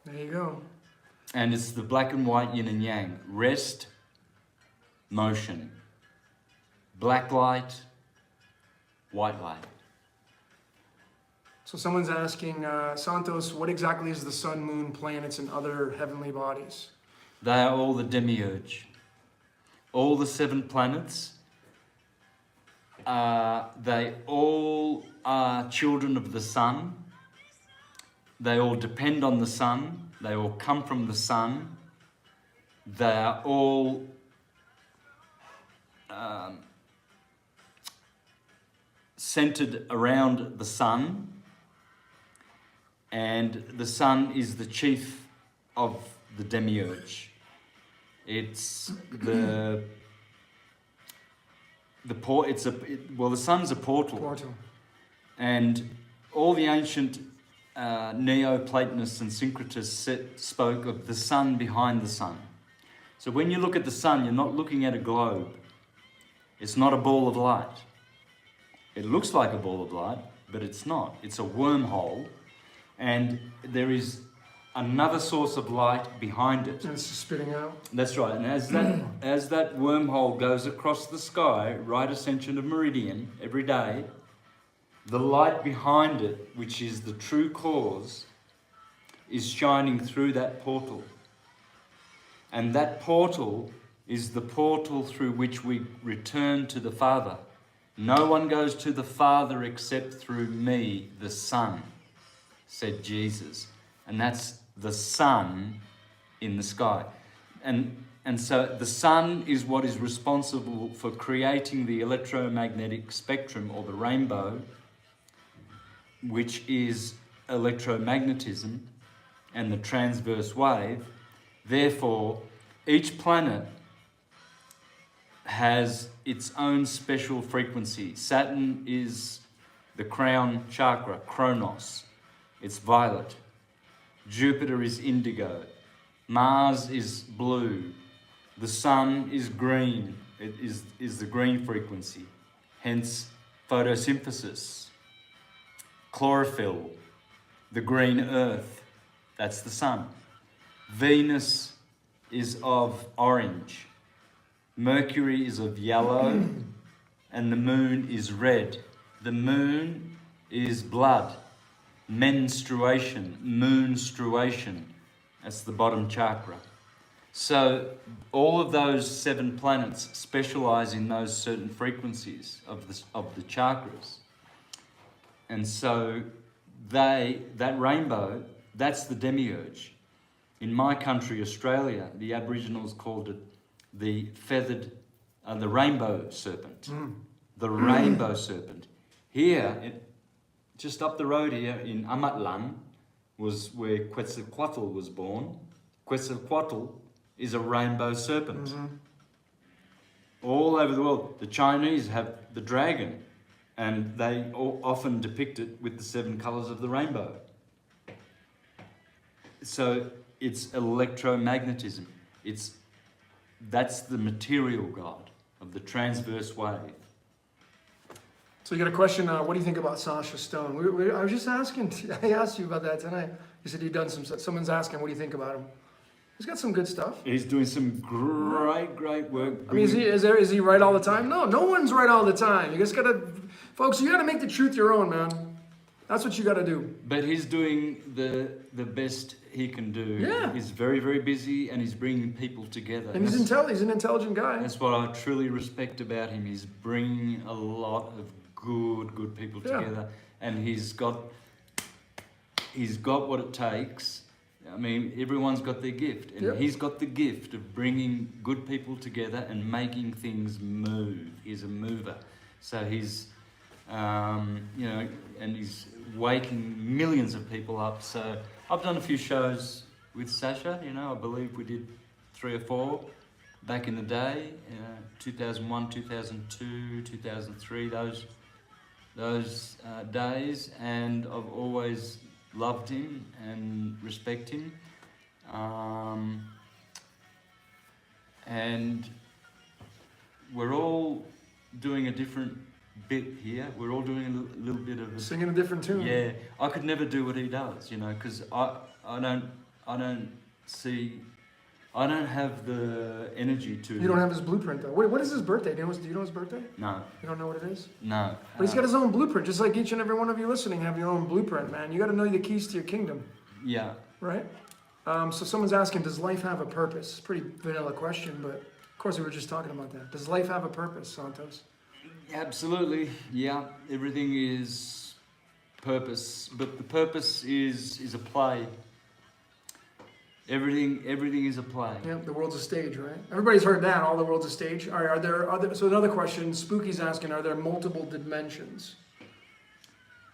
There you go. And it's the black and white yin and yang. Rest, motion. Black light, white light. So someone's asking, Santos, what exactly is the sun, moon, planets, and other heavenly bodies? They are all the demiurge. All the 7 planets, they all are children of the sun. They all depend on the sun. They all come from the sun. They are all centered around the sun. And the sun is the chief of the demiurge. It's the sun's a portal. And all the ancient Neo-Platonists and Syncretists spoke of the sun behind the sun. So when you look at the sun, you're not looking at a globe. It's not a ball of light. It looks like a ball of light, but it's not. It's a wormhole, and there is another source of light behind it. And it's just spitting out. That's right. And as that wormhole goes across the sky, right ascension of meridian every day, the light behind it, which is the true cause, is shining through that portal. And that portal is the portal through which we return to the Father. No one goes to the Father except through me, the Son, said Jesus. And that's the sun in the sky. And so the sun is what is responsible for creating the electromagnetic spectrum, or the rainbow, which is electromagnetism and the transverse wave. Therefore, each planet has its own special frequency. Saturn is the crown chakra, Kronos. It's violet. Jupiter is indigo. Mars is blue. The sun is green. It is the green frequency. Hence photosynthesis. Chlorophyll, the green earth, that's the sun. Venus is of orange. Mercury is of yellow, and the moon is red. The moon is blood, menstruation, moonstruation. That's the bottom chakra. So all of those 7 planets specialize in those certain frequencies of the chakras. And so that rainbow, that's the demiurge. In my country, Australia, the Aboriginals called it the rainbow serpent. The rainbow serpent. Here, just up the road here in Amatlan, was where Quetzalcoatl was born. Quetzalcoatl is a rainbow serpent. All over the world. The Chinese have the dragon, and they often depict it with the 7 colours of the rainbow. So it's electromagnetism. That's the material God of the transverse wave. So you got a question, what do you think about Sasha Stone? I was just asking, I asked you about that tonight. You said you'd done someone's asking, what do you think about him? He's got some good stuff. He's doing some great work. I mean, is he right all the time? No one's right all the time. You just gotta, folks, you gotta make the truth your own, man. That's what you gotta do. But he's doing the best he can do. Yeah. He's very, very busy, and he's bringing people together. And he's an intelligent guy. That's what I truly respect about him. He's bringing a lot of good people together, and he's got what it takes. I mean, everyone's got their gift, and he's got the gift of bringing good people together and making things move. He's a mover. So he's, and he's waking millions of people up. So I've done a few shows with Sasha, I believe we did 3 or 4 back in the day, 2001, 2002, 2003, those days, and I've always loved him and respect him, and we're all doing a different bit here. We're all doing a little bit of singing a different tune. Yeah, I could never do what he does, because I don't have the energy to. You don't have his blueprint though. What is his birthday? Do you know his birthday? No. You don't know what it is? No. But he's got his own blueprint, just like each and every one of you listening have your own blueprint, man. You got to know the keys to your kingdom. Yeah. Right? So someone's asking, does life have a purpose? Pretty vanilla question, but of course we were just talking about that. Does life have a purpose, Santos? Absolutely. Yeah. Everything is purpose, but the purpose is a play. Everything is a play. Yeah, the world's a stage, right? Everybody's heard that. All the world's a stage. Are there other? So another question. Spooky's asking: are there multiple dimensions?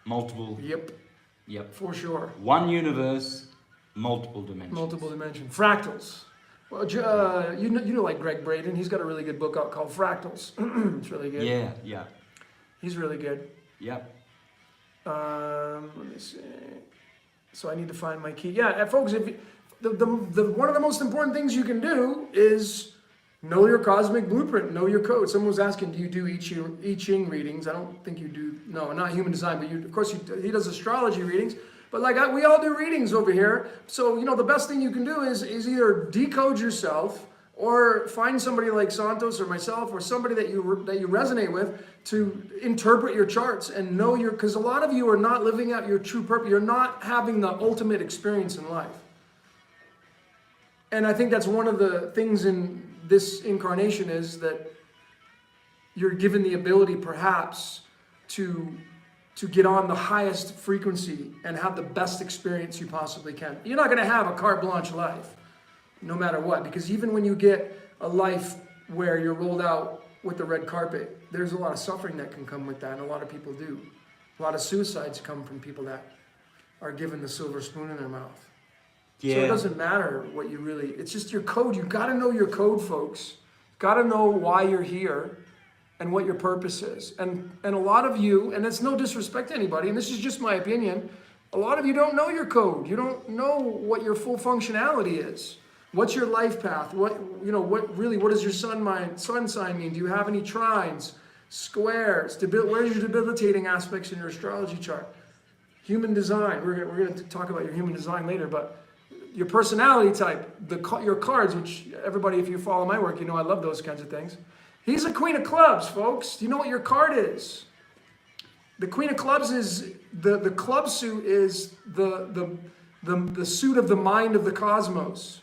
Multiple. Yep. For sure. One universe, multiple dimensions. Multiple dimensions. Fractals. Well, you know, like Greg Braden. He's got a really good book out called Fractals. It's really good. Yeah. He's really good. Yep. Let me see. So I need to find my key. Yeah, folks, one of the most important things you can do is know your cosmic blueprint, know your code. Someone was asking, do you do I Ching readings? I don't think you do. No, not human design, but of course he does astrology readings. But like we all do readings over here. So, the best thing you can do is either decode yourself or find somebody like Santos or myself or somebody that you resonate with to interpret your charts and know because a lot of you are not living out your true purpose. You're not having the ultimate experience in life. And I think that's one of the things in this incarnation is that you're given the ability perhaps to get on the highest frequency and have the best experience you possibly can. You're not going to have a carte blanche life, no matter what, because even when you get a life where you're rolled out with the red carpet, there's a lot of suffering that can come with that, and a lot of people do. A lot of suicides come from people that are given the silver spoon in their mouth. Yeah. So it doesn't matter what you really, it's just your code. You got to know your code, folks. Got to know why you're here and what your purpose is. And a lot of you, and it's no disrespect to anybody, and this is just my opinion, a lot of you don't know your code. You don't know what your full functionality is. What's your life path? What does your sun sign mean? Do you have any trines, squares? Where's your debilitating aspects in your astrology chart? Human design. We're going to talk about your human design later, but your personality type, your cards, which everybody, if you follow my work, I love those kinds of things. He's a Queen of Clubs, folks. Do you know what your card is? The Queen of Clubs is, the club suit is the suit of the mind of the cosmos,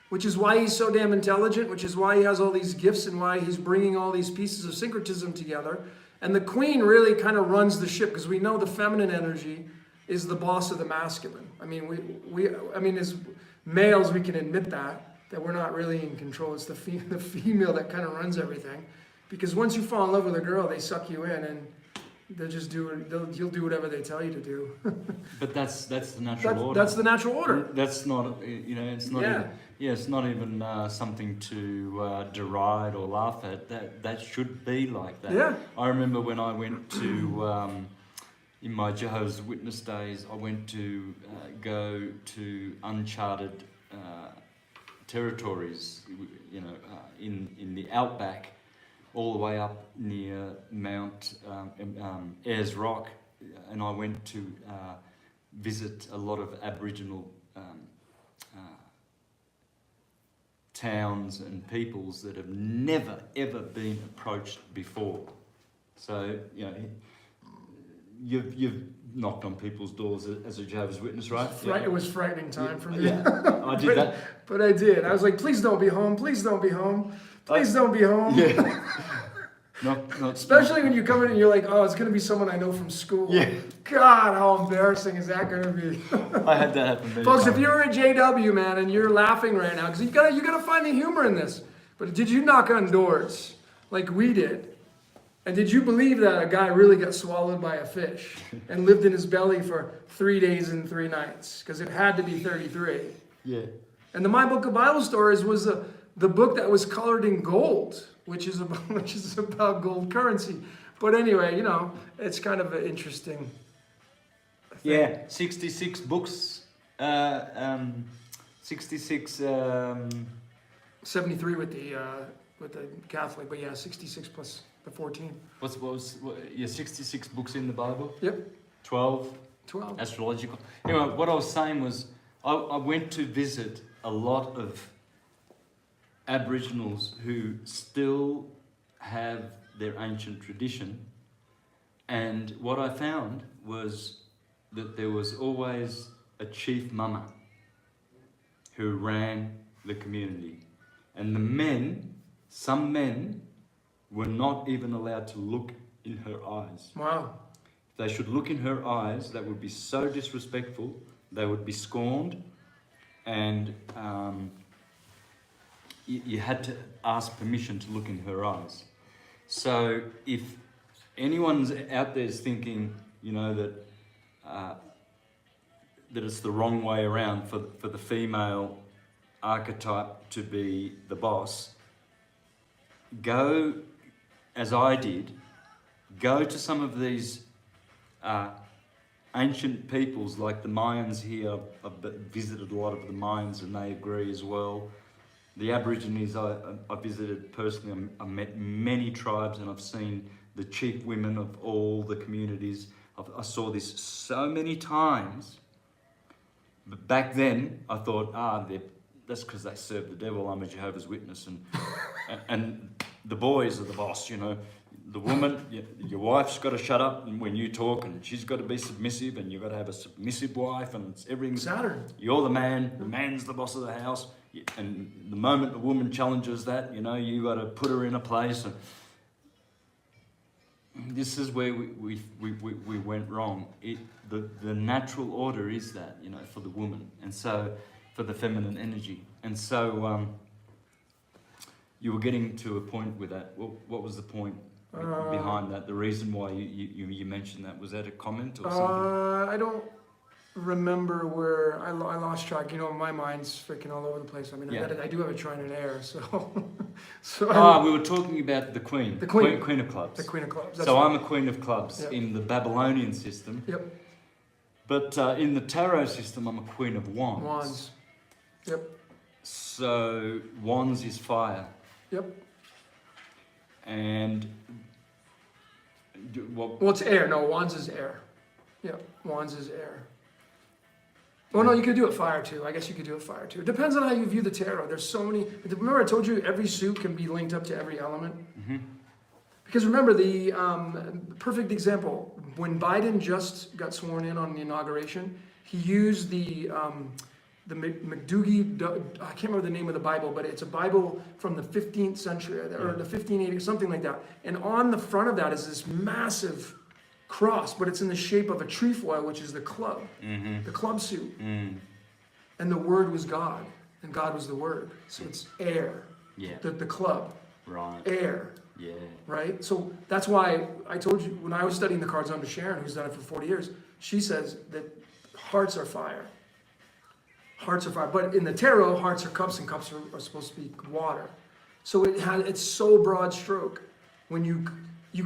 which is why he's so damn intelligent, which is why he has all these gifts and why he's bringing all these pieces of syncretism together. And the Queen really kind of runs the ship because we know the feminine energy is the boss of the masculine. I mean, as males, we can admit that we're not really in control. It's the female that kind of runs everything. Because once you fall in love with a girl, they suck you in and you'll do whatever they tell you to do. But that's the natural order. That's the natural order. That's not, it's not even, it's not even something to deride or laugh at. That should be like that. Yeah. I remember when I went to, in my Jehovah's Witness days, I went to go to uncharted territories, in the outback, all the way up near Mount Ayers Rock, and I went to visit a lot of Aboriginal towns and peoples that have never ever been approached before. So you've knocked on people's doors as a Jehovah's Witness, right? It was frightening time for me. Yeah, I did that. But I did. I was like, please don't be home. Please don't be home. Please don't be home. Yeah. Especially when you come in and you're like, oh, it's going to be someone I know from school. Yeah. God, how embarrassing is that going to be? I had that happen. Folks, if you're a JW, man, and you're laughing right now, because you gotta find the humor in this. But did you knock on doors like we did? And did you believe that a guy really got swallowed by a fish and lived in his belly for 3 days and 3 nights? Because it had to be 33. Yeah. And My Book of Bible Stories was the book that was colored in gold, which is about gold currency. But anyway, it's kind of an interesting thing. Yeah, 66 books. 66. 73 with the Catholic, but 66 plus the 14. What was 66 books in the Bible? Yep. 12 12. Astrological. Anyway, what I was saying was I went to visit a lot of Aboriginals who still have their ancient tradition, and what I found was that there was always a chief mama who ran the community, and some men were not even allowed to look in her eyes. Wow. If they should look in her eyes, that would be so disrespectful. They would be scorned, and you had to ask permission to look in her eyes. So if anyone's out there is thinking, that it's the wrong way around for the female archetype to be the boss, go, as I did, go to some of these ancient peoples like the Mayans here. I've visited a lot of the Mayans and they agree as well. The Aborigines I visited personally. I met many tribes and I've seen the chief women of all the communities. I saw this so many times. But back then, I thought, that's because they serve the devil. I'm a Jehovah's Witness, and the boys are the boss. You know, the woman, your wife's got to shut up when you talk, and she's got to be submissive, and you've got to have a submissive wife, and it's everything. Saturn. You're the man. The man's the boss of the house, and the moment the woman challenges that, you know, you got to put her in a place. And this is where we went wrong. The natural order is that, you know, for the woman, and so for the feminine energy. And so you were getting to a point with that. What was the point behind that? The reason why you mentioned that, was that a comment or something? I don't remember where I lost track. You know, my mind's freaking all over the place. I mean, Yeah. I do have a trine in air, so. We were talking about the queen. The queen. Queen of clubs. The queen of clubs. So I'm a queen of clubs Yep. in the Babylonian system. Yep. But in the tarot system, I'm a queen of wands. Wands. Yep. So wands is fire. Yep. And Well, it's air. No, wands is air. Yep. Wands is air. Well, no, you could do it fire too. I guess you could do it fire too. It depends on how you view the tarot. There's so many. Remember, I told you every suit can be linked up to every element. Mm-hmm. Because remember, the perfect example, when Biden just got sworn in on the inauguration, he used the McDougie, I can't remember the name of the Bible, but it's a Bible from the 15th century, or the 1580, something like that. And on the front of that is this massive cross, but it's in the shape of a trefoil, which is the club, the club suit. And the word was God, and God was the word. So it's air, the club, Right. air. Yeah. Right? So that's why I told you, when I was studying the cards under Sharon, who's done it for 40 years, she says that hearts are fire. Hearts are fire. But in the tarot, hearts are cups, and cups are supposed to be water. So it's so broad stroke. When you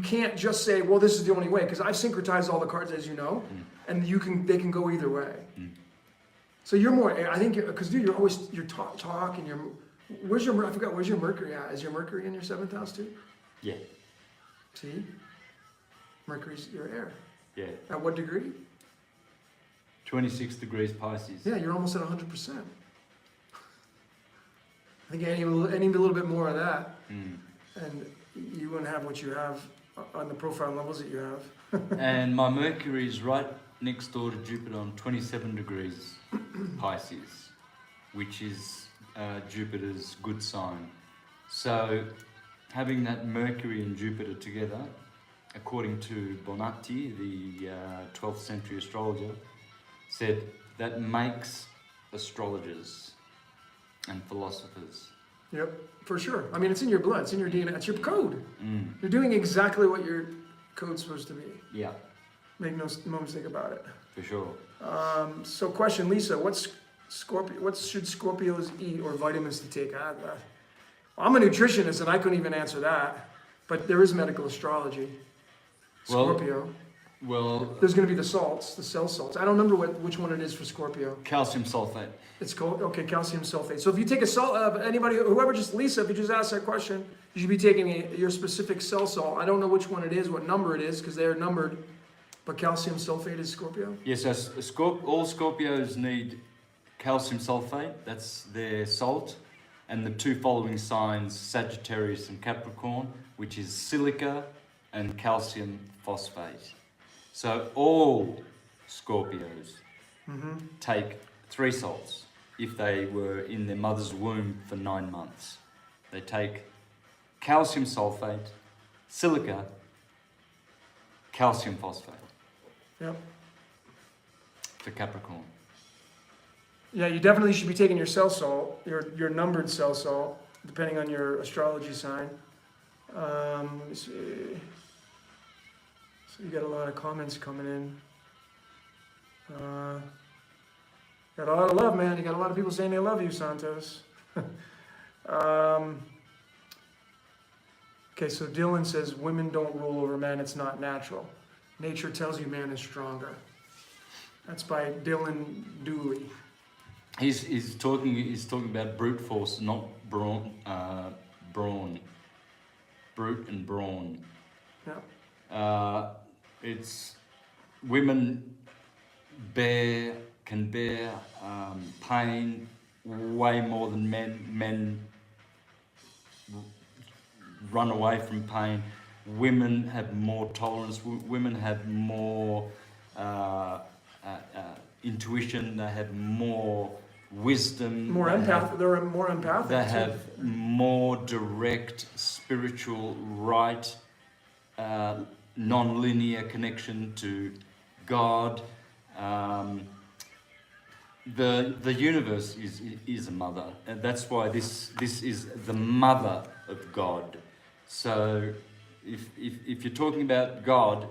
can't just say, well, this is the only way, because I've syncretized all the cards, as you know, and they can go either way. So you're more, I think, because dude, you're talk and where's your Mercury at? Is your Mercury in your 7th house too? Yeah. See? Mercury's your air. Yeah. At what degree? 26 degrees Pisces. Yeah, you're almost at 100%. I think I need a little bit more of that. And you wouldn't have what you have on the profile levels that you have. And my Mercury is right next door to Jupiter on 27 degrees Pisces, which is Jupiter's good sign. So having that Mercury and Jupiter together, according to Bonatti, the 12th century astrologer, said that makes astrologers and philosophers. Yep, for sure. I mean, it's in your blood, it's in your DNA, it's your code. You're doing exactly what your code's supposed to be. Yeah. Make no mistake about it. For sure. So question, Lisa, what should Scorpios eat or vitamins to take? I'm a nutritionist and I couldn't even answer that, but there is medical astrology. Scorpio. Well, there's going to be the salts, the cell salts. I don't remember which one it is for Scorpio. Calcium sulfate. It's called, okay, calcium sulfate. So if you take a salt, Lisa, if you just asked that question, you should be taking your specific cell salt. I don't know which one it is, what number it is, because they're numbered, but calcium sulfate is Scorpio? Yes, all Scorpios need calcium sulfate, that's their salt, and the two following signs, Sagittarius and Capricorn, which is silica and calcium phosphate. So all Scorpios take 3 salts if they were in their mother's womb for 9 months. They take calcium sulfate, silica, calcium phosphate. Yep. For Capricorn. Yeah, you definitely should be taking your cell salt, your numbered cell salt, depending on your astrology sign. Let me see. So you got a lot of comments coming in. Got a lot of love, man. You got a lot of people saying they love you, Santos. Okay, so Dylan says women don't rule over men. It's not natural. Nature tells you man is stronger. That's by Dylan Dooley. He's talking about brute force, not brawn. Brute and brawn. Yeah. It's women can bear pain way more than men. Men run away from pain. Women have more tolerance. Women have more intuition. They have more wisdom. More empath. They're more empathic. They too. have more direct spiritual right, non-linear connection to God. The universe is a mother, and that's why this is the mother of God. So if you're talking about God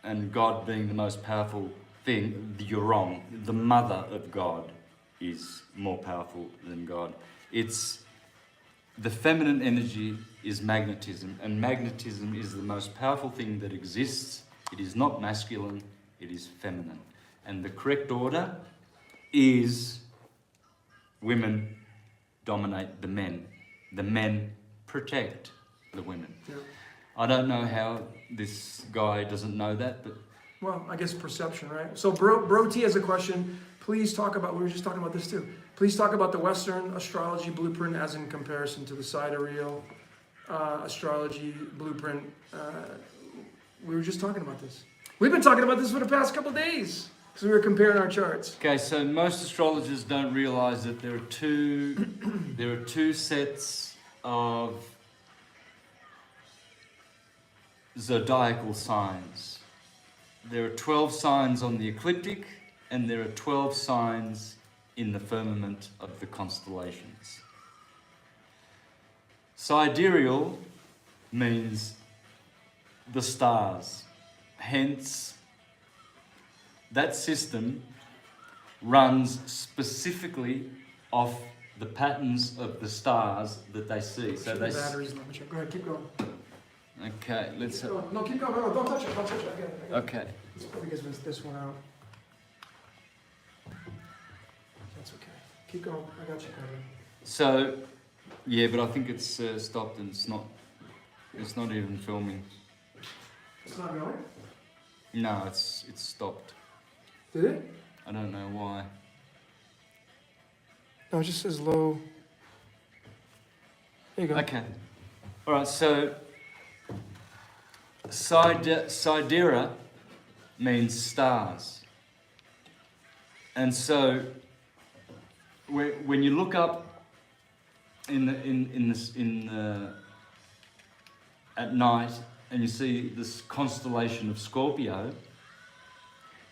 and God being the most powerful thing, you're wrong. The mother of God is more powerful than God. It's the feminine energy is magnetism, and magnetism is the most powerful thing that exists. It is not masculine, it is feminine. And the correct order is women dominate the men. The men protect the women. Yeah. I don't know how this guy doesn't know that, but Well, I guess perception, right? So Bro T has a question. Please talk about, we were just talking about this too. Please talk about the Western astrology blueprint as in comparison to the sidereal astrology blueprint. We were just talking about this. We've been talking about this for the past couple of days because we were comparing our charts. okay, so most astrologers don't realize that there are two sets of zodiacal signs. There are 12 signs on the ecliptic, and there are 12 signs in the firmament of the constellations. Sidereal means the stars. Hence, that system runs specifically off the patterns of the stars that they see. So The they. batteries, let me check. Go ahead, keep going. Okay, let's. Keep going. No, keep going. No, don't touch it. Don't touch it. I got it. Okay. Let's probably get this one out. That's okay. Keep going. I got you covered. So, yeah, but I think it's stopped and it's not even filming. It's not going? No, it's stopped. Did it? I don't know why. No, it just says low. There you go. Okay. All right. So, Sidera means stars, and so when you look up at night and you see this constellation of Scorpio,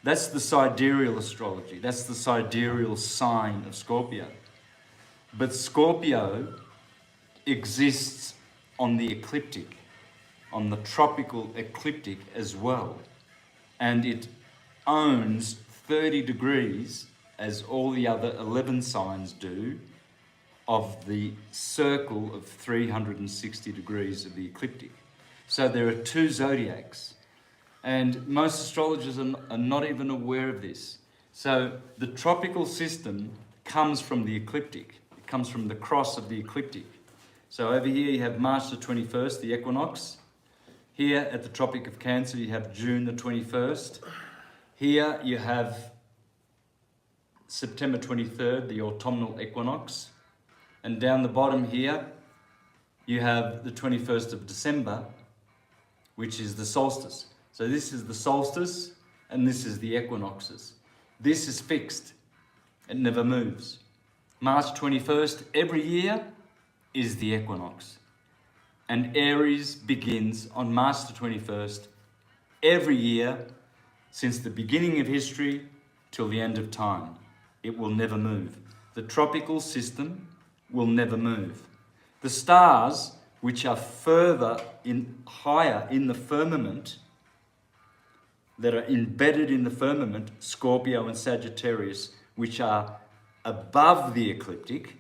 that's the sidereal astrology. That's the sidereal sign of Scorpio. But Scorpio exists on the ecliptic, on the tropical ecliptic as well. And it owns 30 degrees, as all the other 11 signs do, of the circle of 360 degrees of the ecliptic. So there are two zodiacs. And most astrologers are not even aware of this. So the tropical system comes from the ecliptic. It comes from the cross of the ecliptic. So over here you have March the 21st, the equinox. Here at the Tropic of Cancer you have June the 21st. Here you have September 23rd, the autumnal equinox. And down the bottom here you have the 21st of December, which is the solstice. So this is the solstice and this is the equinoxes. This is fixed. It never moves. March 21st every year is the equinox. And Aries begins on March the 21st every year since the beginning of history till the end of time. It will never move. The tropical system will never move. The stars, which are higher in the firmament, that are embedded in the firmament, Scorpio and Sagittarius, which are above the ecliptic,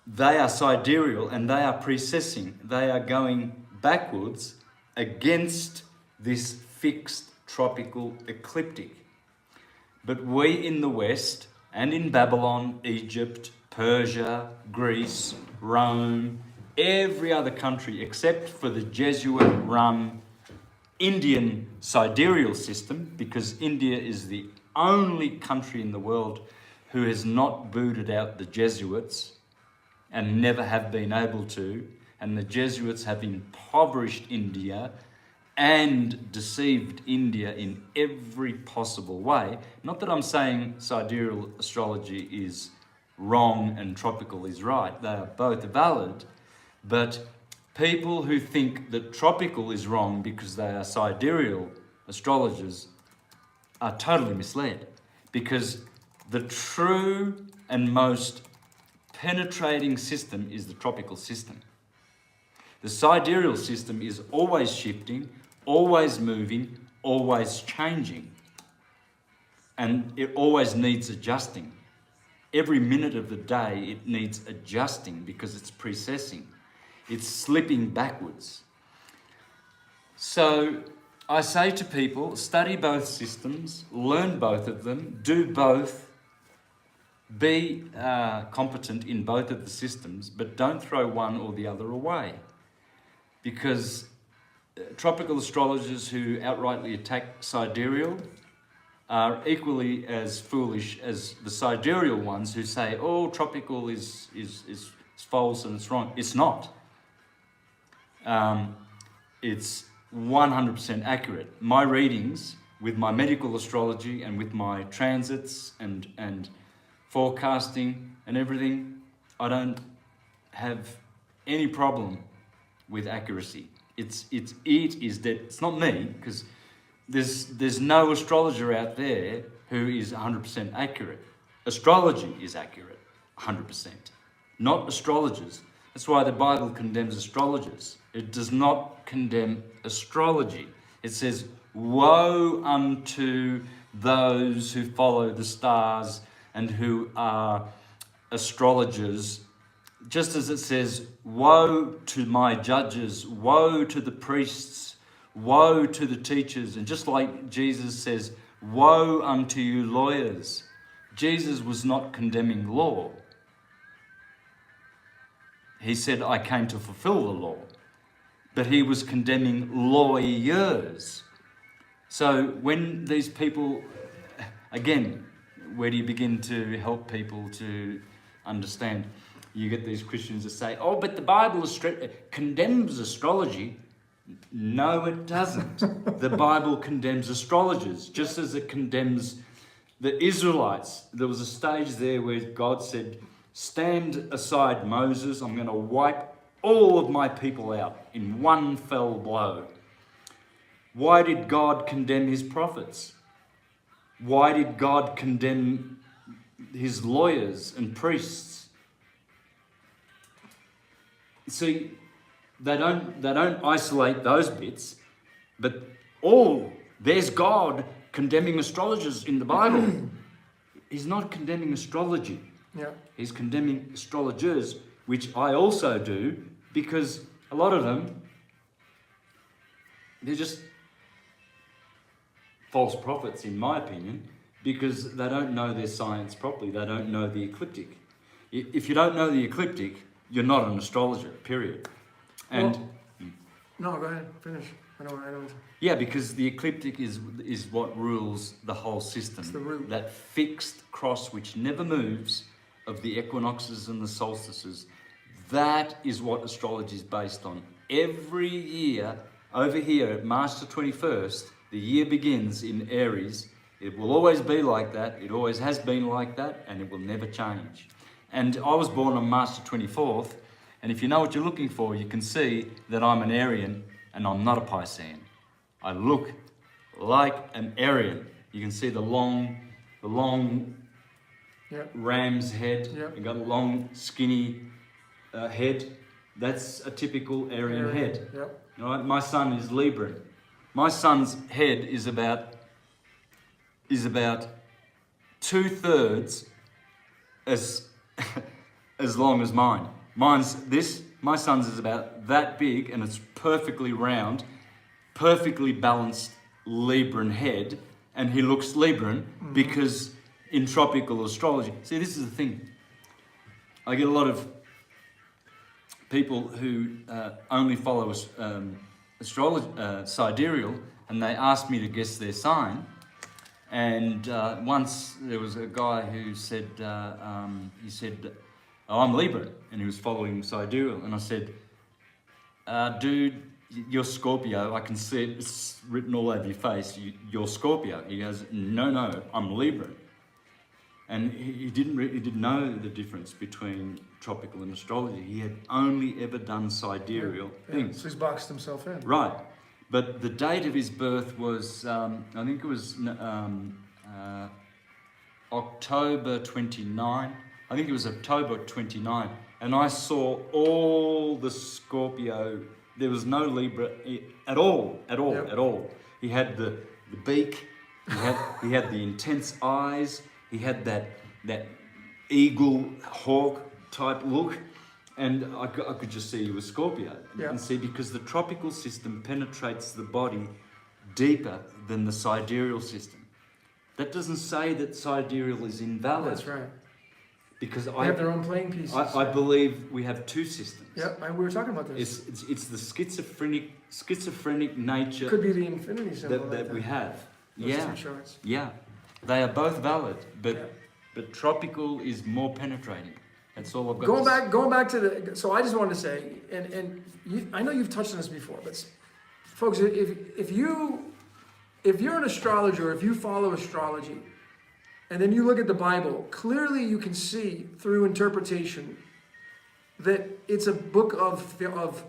they are sidereal and they are precessing. They are going backwards against this fixed tropical ecliptic. But we in the West and in Babylon, Egypt, Persia, Greece, Rome, every other country except for the Jesuit-run Indian sidereal system, because India is the only country in the world who has not booted out the Jesuits and never have been able to, and the Jesuits have impoverished India and deceived India in every possible way. Not that I'm saying sidereal astrology is wrong and tropical is right. They are both valid, but people who think that tropical is wrong because they are sidereal astrologers are totally misled, because the true and most penetrating system is the tropical system. The sidereal system is always shifting, always moving, always changing, and it always needs adjusting. Every minute of the day it needs adjusting because it's precessing. It's slipping backwards. So I say to people, study both systems, learn both of them, do both, be competent in both of the systems, but don't throw one or the other away. Because tropical astrologers who outrightly attack sidereal are equally as foolish as the sidereal ones who say, oh, tropical is false and it's wrong. It's not. It's 100% accurate. My readings with my medical astrology and with my transits and forecasting and everything, I don't have any problem with accuracy. It is dead. It's not me, because there's no astrologer out there who is 100% accurate. Astrology is accurate, 100%, not astrologers. That's why the Bible condemns astrologers. It does not condemn astrology. It says, woe unto those who follow the stars and who are astrologers, just as it says, woe to my judges, woe to the priests, woe to the teachers. And just like Jesus says, woe unto you lawyers. Jesus was not condemning law. He said, I came to fulfill the law. But he was condemning lawyers. So when these people, again, where do you begin to help people to understand? You get these Christians that say, oh, but the Bible condemns astrology. No, it doesn't. The Bible condemns astrologers, just as it condemns the Israelites. There was a stage there where God said, stand aside, Moses. I'm going to wipe all of my people out in one fell blow. Why did God condemn his prophets? Why did God condemn his lawyers and priests? See, they don't isolate those bits, but there's God condemning astrologers in the Bible. He's not condemning astrology. Yeah. He's condemning astrologers, which I also do, because a lot of them, they're just false prophets, in my opinion, because they don't know their science properly. They don't know the ecliptic. If you don't know the ecliptic, you're not an astrologer, period. And no, go ahead, finish. I don't. Yeah, because the ecliptic is what rules the whole system. It's the root. That fixed cross which never moves of the equinoxes and the solstices. That is what astrology is based on. Every year, over here at March the 21st, the year begins in Aries. It will always be like that. It always has been like that, and it will never change. And I was born on March the 24th, and if you know what you're looking for, you can see that I'm an Arian, and I'm not a Piscean. I look like an Arian. You can see the long Yep. ram's head. Yep. You got a long, skinny head. That's a typical Aryan head. Yep. All right? My son is Libran. My son's head is about 2/3 as as long as mine. Mine's this. My son's is about that big, and it's perfectly round, perfectly balanced Libran head, and he looks Libran because in tropical astrology. See, this is the thing. I get a lot of people who only follow astrology, sidereal, and they ask me to guess their sign. And once there was a guy who said, oh, I'm Libra, and he was following sidereal. And I said, dude, you're Scorpio. I can see it. It's written all over your face. You're Scorpio. He goes, no, I'm Libra. And he didn't know the difference between tropical and astrology. He had only ever done sidereal things. So he's boxed himself in. Right. But the date of his birth was, I think it was October 29. I think it was October 29. And I saw all the Scorpio. There was no Libra at all. He had the beak. He had the intense eyes. He had that eagle hawk type look, and I could just see he was Scorpio. You can see because the tropical system penetrates the body deeper than the sidereal system. That doesn't say that sidereal is invalid. That's right. Because they have their own playing pieces. I believe we have two systems. Yep, we were talking about this. It's the schizophrenic nature. Could be the infinity symbol that we have. Those two charts. Yeah. They are both valid, but tropical is more penetrating. That's all I've got. Going back to the. So I just wanted to say, I know you've touched on this before, but folks, if you're an astrologer, if you follow astrology, and then you look at the Bible, clearly you can see through interpretation that it's a book of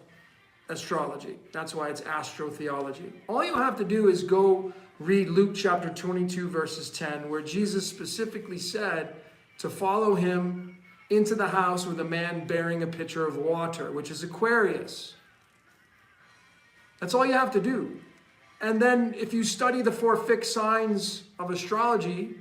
astrology. That's why it's astrotheology. All you have to do is go read Luke chapter 22 verses 10, where Jesus specifically said to follow him into the house with a man bearing a pitcher of water, which is Aquarius. That's all you have to do. And then if you study the 4 fixed signs of astrology,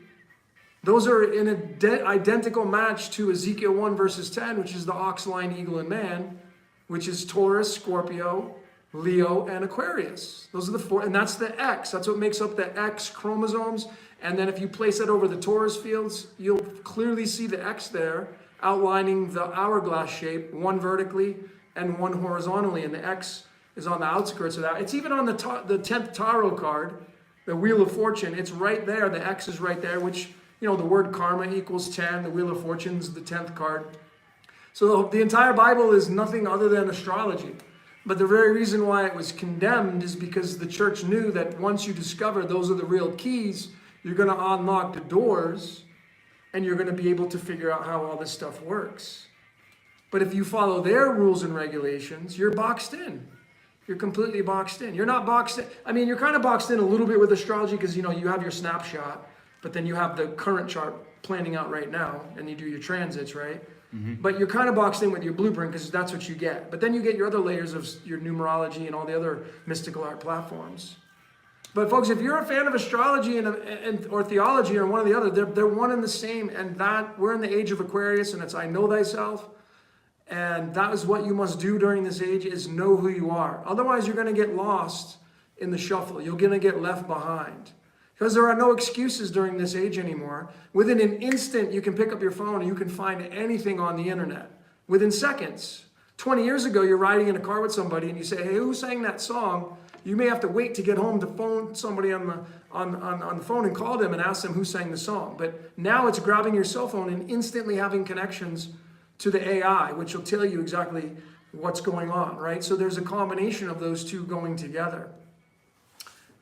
those are in an identical match to Ezekiel 1 verses 10, which is the ox, lion, eagle, and man, which is Taurus, Scorpio, Leo, and Aquarius. Those are the 4, and that's the X. That's what makes up the X chromosomes. And then if you place that over the Taurus fields, you'll clearly see the X there, outlining the hourglass shape, one vertically and one horizontally. And the X is on the outskirts of that. It's even on the 10th tarot card, the Wheel of Fortune. It's right there. The X is right there, which, the word karma equals 10. The Wheel of Fortune is the 10th card. So the entire Bible is nothing other than astrology. But the very reason why it was condemned is because the church knew that once you discover those are the real keys, you're going to unlock the doors and you're going to be able to figure out how all this stuff works. But if you follow their rules and regulations, you're boxed in. You're completely boxed in. You're not boxed in. I mean, you're kind of boxed in a little bit with astrology because, you have your snapshot, but then you have the current chart planning out right now and you do your transits, right? But you're kind of boxed in with your blueprint because that's what you get. But then you get your other layers of your numerology and all the other mystical art platforms. But folks, if you're a fan of astrology or theology or one or the other, they're one and the same. And that we're in the age of Aquarius, and it's I know thyself. And that is what you must do during this age, is know who you are. Otherwise, you're going to get lost in the shuffle. You're going to get left behind. Because there are no excuses during this age anymore. Within an instant, you can pick up your phone and you can find anything on the internet. Within seconds. 20 years ago, you're riding in a car with somebody and you say, hey, who sang that song? You may have to wait to get home to phone somebody on the phone and call them and ask them who sang the song. But now it's grabbing your cell phone and instantly having connections to the AI, which will tell you exactly what's going on, right? So there's a combination of those two going together.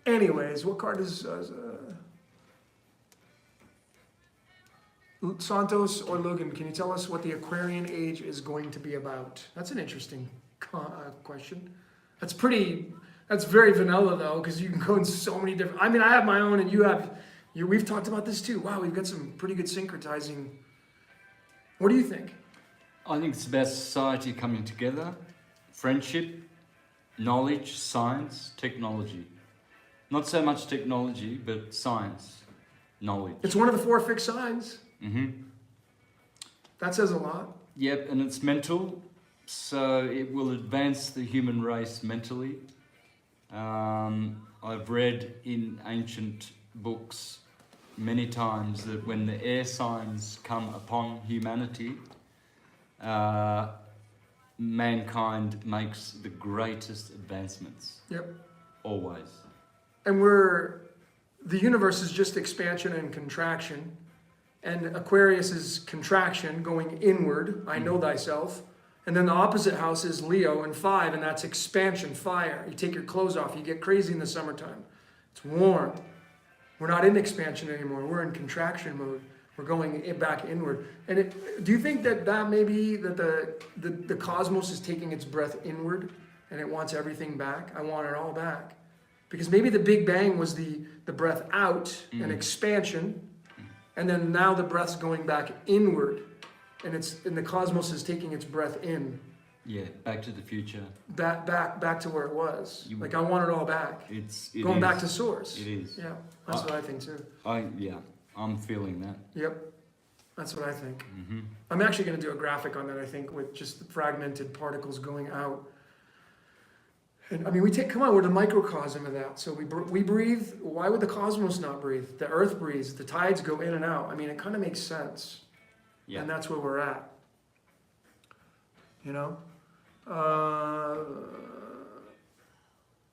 Anyways, what card is Santos or Logan? Can you tell us what the Aquarian age is going to be about? That's an interesting question. That's very vanilla though, because you can go in so many different. I mean, I have my own, and we've talked about this too. Wow, we've got some pretty good syncretizing. What do you think? I think it's about society coming together, friendship, knowledge, science, technology. Not so much technology, but science, knowledge. It's one of the 4 fixed signs. Mm-hmm. That says a lot. Yep, and it's mental, so it will advance the human race mentally. I've read in ancient books many times that when the air signs come upon humanity, mankind makes the greatest advancements. Yep. Always. And the universe is just expansion and contraction. And Aquarius is contraction, going inward, I know thyself. And then the opposite house is Leo and 5, and that's expansion, fire. You take your clothes off, you get crazy in the summertime. It's warm. We're not in expansion anymore, we're in contraction mode. We're going back inward. And do you think that may be that the cosmos is taking its breath inward and it wants everything back? I want it all back. Because maybe the Big Bang was the breath out and expansion, and then now the breath's going back inward, and the cosmos is taking its breath in. Yeah, back to the future. Back to where it was. Like I want it all back. It going is. back to source. It is. Yeah, that's what I think too. I'm feeling that. Yep, that's what I think. Mm-hmm. I'm actually going to do a graphic on that. I think with just the fragmented particles going out. And I mean, we're the microcosm of that. So we breathe. Why would the cosmos not breathe? The earth breathes. The tides go in and out. I mean, it kind of makes sense. Yeah. And that's where we're at. You know?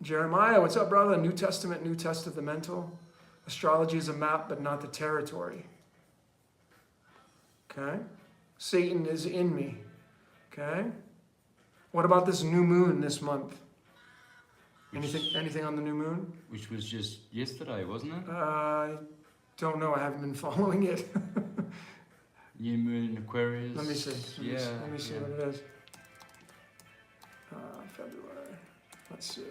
Jeremiah, what's up, brother? New Testament, New Testamental. Astrology is a map, but not the territory. Okay? Satan is in me. Okay? What about this new moon this month? Anything on the new moon? Which was just yesterday, wasn't it? I don't know. I haven't been following it. New moon in Aquarius. Let me see. Let me see what it is. February. Let's see.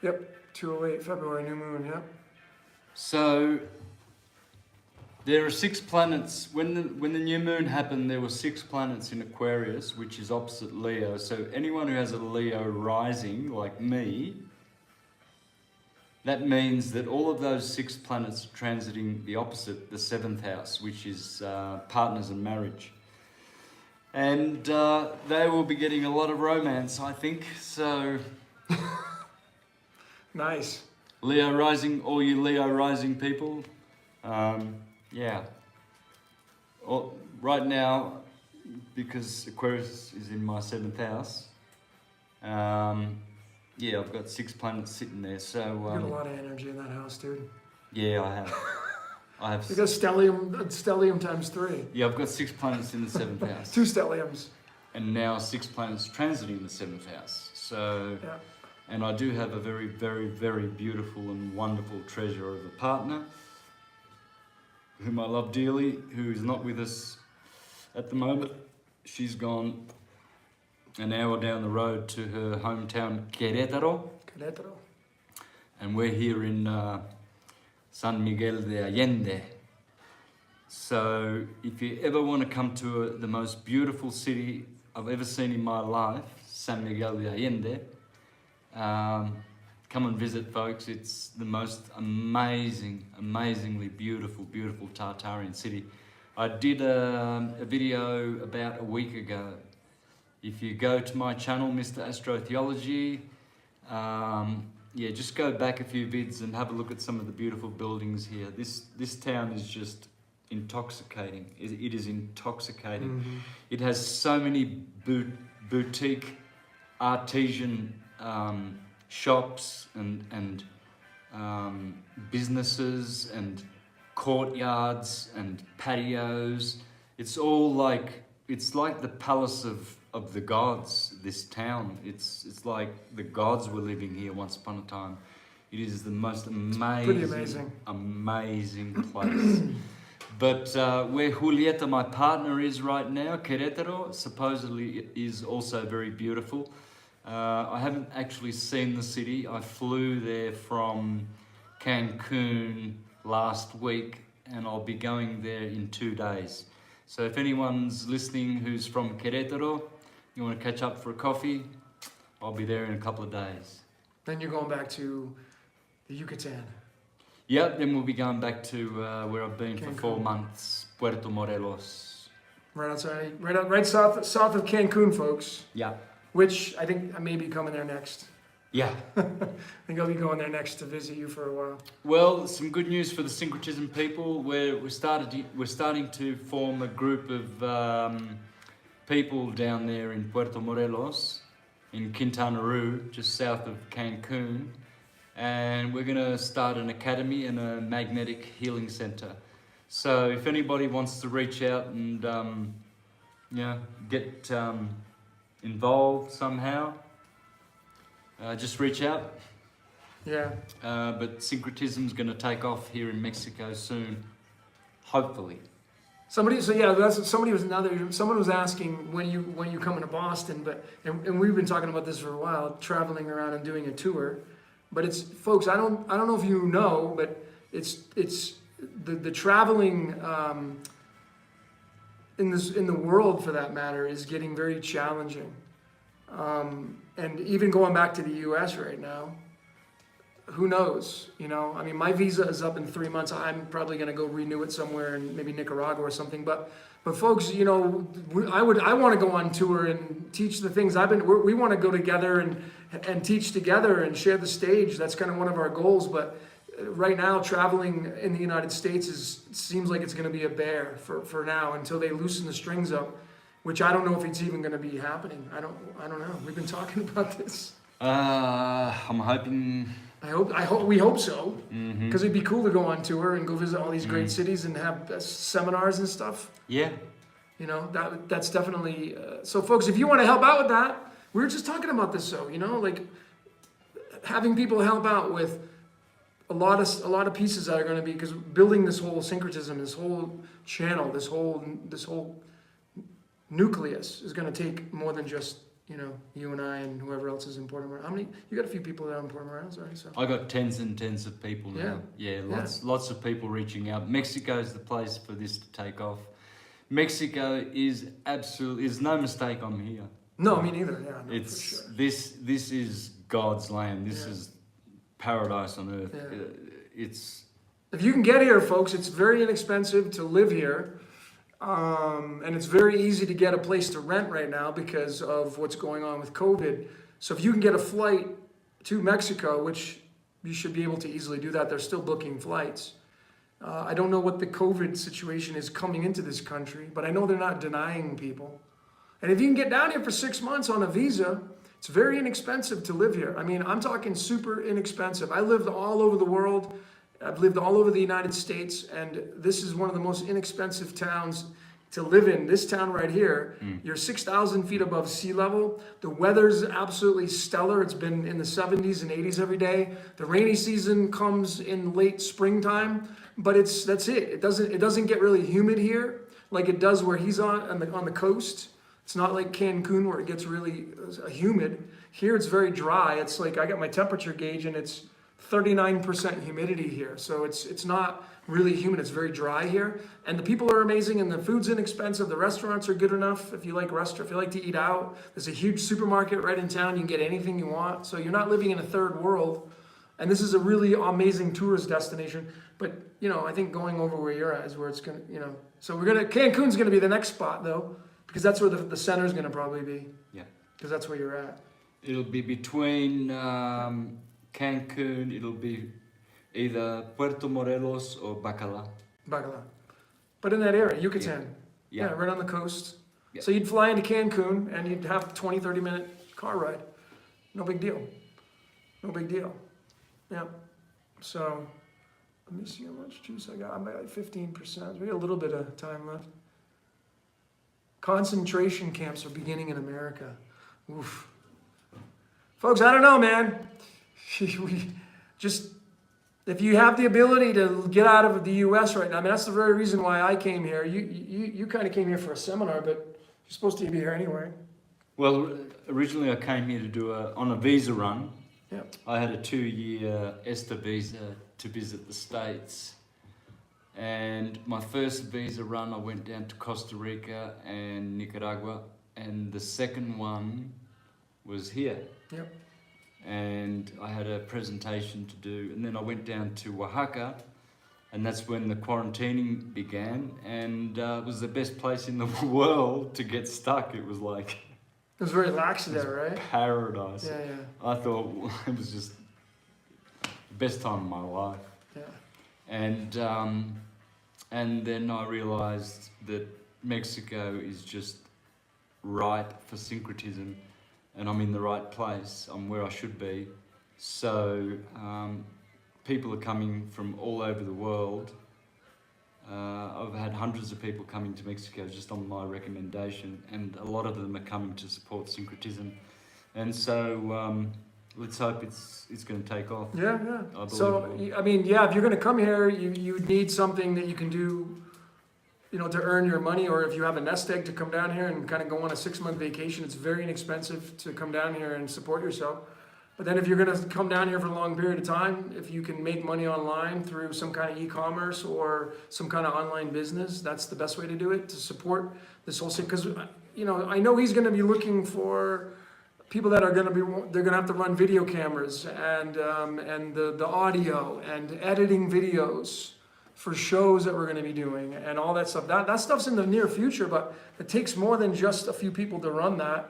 Yep, 208 February, new moon. Yep. So there are 6 planets. When the new moon happened, there were 6 planets in Aquarius, which is opposite Leo. So anyone who has a Leo rising, like me, that means that all of those 6 planets are transiting the opposite, the 7th house, which is partners and marriage. And they will be getting a lot of romance, I think. So nice. Leo rising, all you Leo rising people. Yeah. Right now, because Aquarius is in my 7th house, yeah, I've got 6 planets sitting there. So you got a lot of energy in that house, dude. Yeah, I have. You got stellium times 3. Yeah, I've got 6 planets in the 7th house. 2 stelliums. And now 6 planets transiting the 7th house. So, yeah. And I do have a very, very, very beautiful and wonderful treasure of a partner, whom I love dearly, who is not with us at the moment. She's gone an hour down the road to her hometown, Querétaro. And we're here in San Miguel de Allende. So if you ever want to come to the most beautiful city I've ever seen in my life, San Miguel de Allende, come and visit, folks. It's the most amazingly beautiful Tartarian city. I did a video about a week ago. If you go to my channel, Mr. Astrotheology, yeah, just go back a few vids and have a look at some of the beautiful buildings here. This town is just intoxicating. It is intoxicating. Mm-hmm. It has so many boutique artisan shops and businesses and courtyards and patios. It's like the palace of the gods, this town. It's like the gods were living here once upon a time. It is the most amazing place. But where Julieta, my partner, is right now, Querétaro, supposedly is also very beautiful. I haven't actually seen the city. I flew there from Cancun last week, and I'll be going there in 2 days. So if anyone's listening who's from Querétaro, you want to catch up for a coffee, I'll be there in a couple of days. Then you're going back to the Yucatan. Yeah, then we'll be going back to where I've been Cancun. For 4 months, Puerto Morelos. Right outside, right south of Cancun, folks. Yeah. Which I think I may be coming there next. Yeah. I think I'll be going there next to visit you for a while. Well, some good news for the Syncretism people. We're starting to form a group of people down there in Puerto Morelos, in Quintana Roo, just south of Cancun, and we're going to start an academy and a magnetic healing center. So if anybody wants to reach out and get involved somehow, just reach out. Yeah. But Syncretism's going to take off here in Mexico soon, hopefully. Someone was asking when you coming to Boston, and we've been talking about this for a while, traveling around and doing a tour. But it's, folks, I don't know if you know, but it's the traveling in the world, for that matter, is getting very challenging. And even going back to the U.S. right now, who knows? You know, I mean, my visa is up in 3 months. I'm probably going to go renew it somewhere in maybe Nicaragua or something. But folks, you know, I want to go on tour and teach the things we want to go together and teach together and share the stage. That's kind of one of our goals. But right now, traveling in the United States seems like it's going to be a bear for now until they loosen the strings up, which I don't know if it's even going to be happening. I don't know. We've been talking about this. I'm hoping. We hope so, Mm-hmm. because it'd be cool to go on tour and go visit all these great cities and have seminars and stuff. Yeah. You know, that's definitely. So, folks, if you want to help out with that, we were just talking about this. So, you know, like having people help out with a lot of pieces that are going to be, because building this whole syncretism, this whole channel, this whole nucleus is going to take more than just, you know, you and I and whoever else is in Puerto Morelos. How many? You got a few people that are in Puerto Morelos, right? So I got tens and tens of people now. Yeah, lots of people reaching out. Mexico is the place for this to take off. Mexico is no mistake. I'm here. No, me neither. Yeah, no, It's for sure. this is God's land. This is paradise on earth. Yeah. It's If you can get here, folks, it's very inexpensive to live here. And it's very easy to get a place to rent right now because of what's going on with COVID. So if you can get a flight to Mexico, which you should be able to easily do that, they're still booking flights. I don't know what the COVID situation is coming into this country, but I know they're not denying people. And if you can get down here for 6 months on a visa, it's very inexpensive to live here. I mean, I'm talking super inexpensive. I lived all over the world. I've lived all over the United States, and this is one of the most inexpensive towns to live in. This town right here, you're 6,000 feet above sea level. The weather's absolutely stellar. It's been in the 70s and 80s every day. The rainy season comes in late springtime, but that's it. It doesn't get really humid here like it does where he's on the coast. It's not like Cancun where it gets really humid. Here it's very dry. It's like I got my temperature gauge and it's 39% humidity here. So it's not really humid. It's very dry here. And the people are amazing and the food's inexpensive. The restaurants are good enough if you like to eat out. There's a huge supermarket right in town. You can get anything you want. So you're not living in a third world. And this is a really amazing tourist destination. But, you know, I think going over where you're at is where it's going to, you know. So Cancun's going to be the next spot though, because that's where the center's going to probably be. Yeah. Because that's where you're at. It'll be between Cancun, it'll be either Puerto Morelos or Bacala. But in that area, Yucatan. Yeah. Yeah, right on the coast. Yeah. So you'd fly into Cancun and you'd have a 20, 30-minute car ride. No big deal. Yeah. So, let me see how much juice I got. I'm at like 15%. We got a little bit of time left. Concentration camps are beginning in America. Oof. Folks, I don't know, man. If you have the ability to get out of the U.S. right now, I mean, that's the very reason why I came here. You kind of came here for a seminar, but you're supposed to be here anyway. Well, originally I came here to do on a visa run. Yeah. I had a 2-year ESTA visa to visit the States. And my first visa run, I went down to Costa Rica and Nicaragua. And the second one was here. Yep. And I had a presentation to do. And then I went down to Oaxaca. And that's when the quarantining began. And it was the best place in the world to get stuck. It was like, It was very lax there, right? Paradise. Yeah, yeah. I thought it was just the best time of my life. Yeah. And then I realized that Mexico is just ripe for syncretism, and I'm in the right place. I'm where I should be. So people are coming from all over the world. I've had hundreds of people coming to Mexico just on my recommendation, and a lot of them are coming to support syncretism. And so let's hope it's going to take off. Yeah, yeah. I believe So, it will. I mean, yeah, if you're going to come here, you need something that you can do, you know, to earn your money, or if you have a nest egg to come down here and kind of go on a 6-month vacation. It's very inexpensive to come down here and support yourself. But then if you're going to come down here for a long period of time, if you can make money online through some kind of e-commerce or some kind of online business, that's the best way to do it, to support this whole thing. Because, you know, I know he's going to be looking for people that are going to be, they're going to have to run video cameras and the audio and editing videos for shows that we're going to be doing and all that stuff. That stuff's in the near future, but it takes more than just a few people to run that.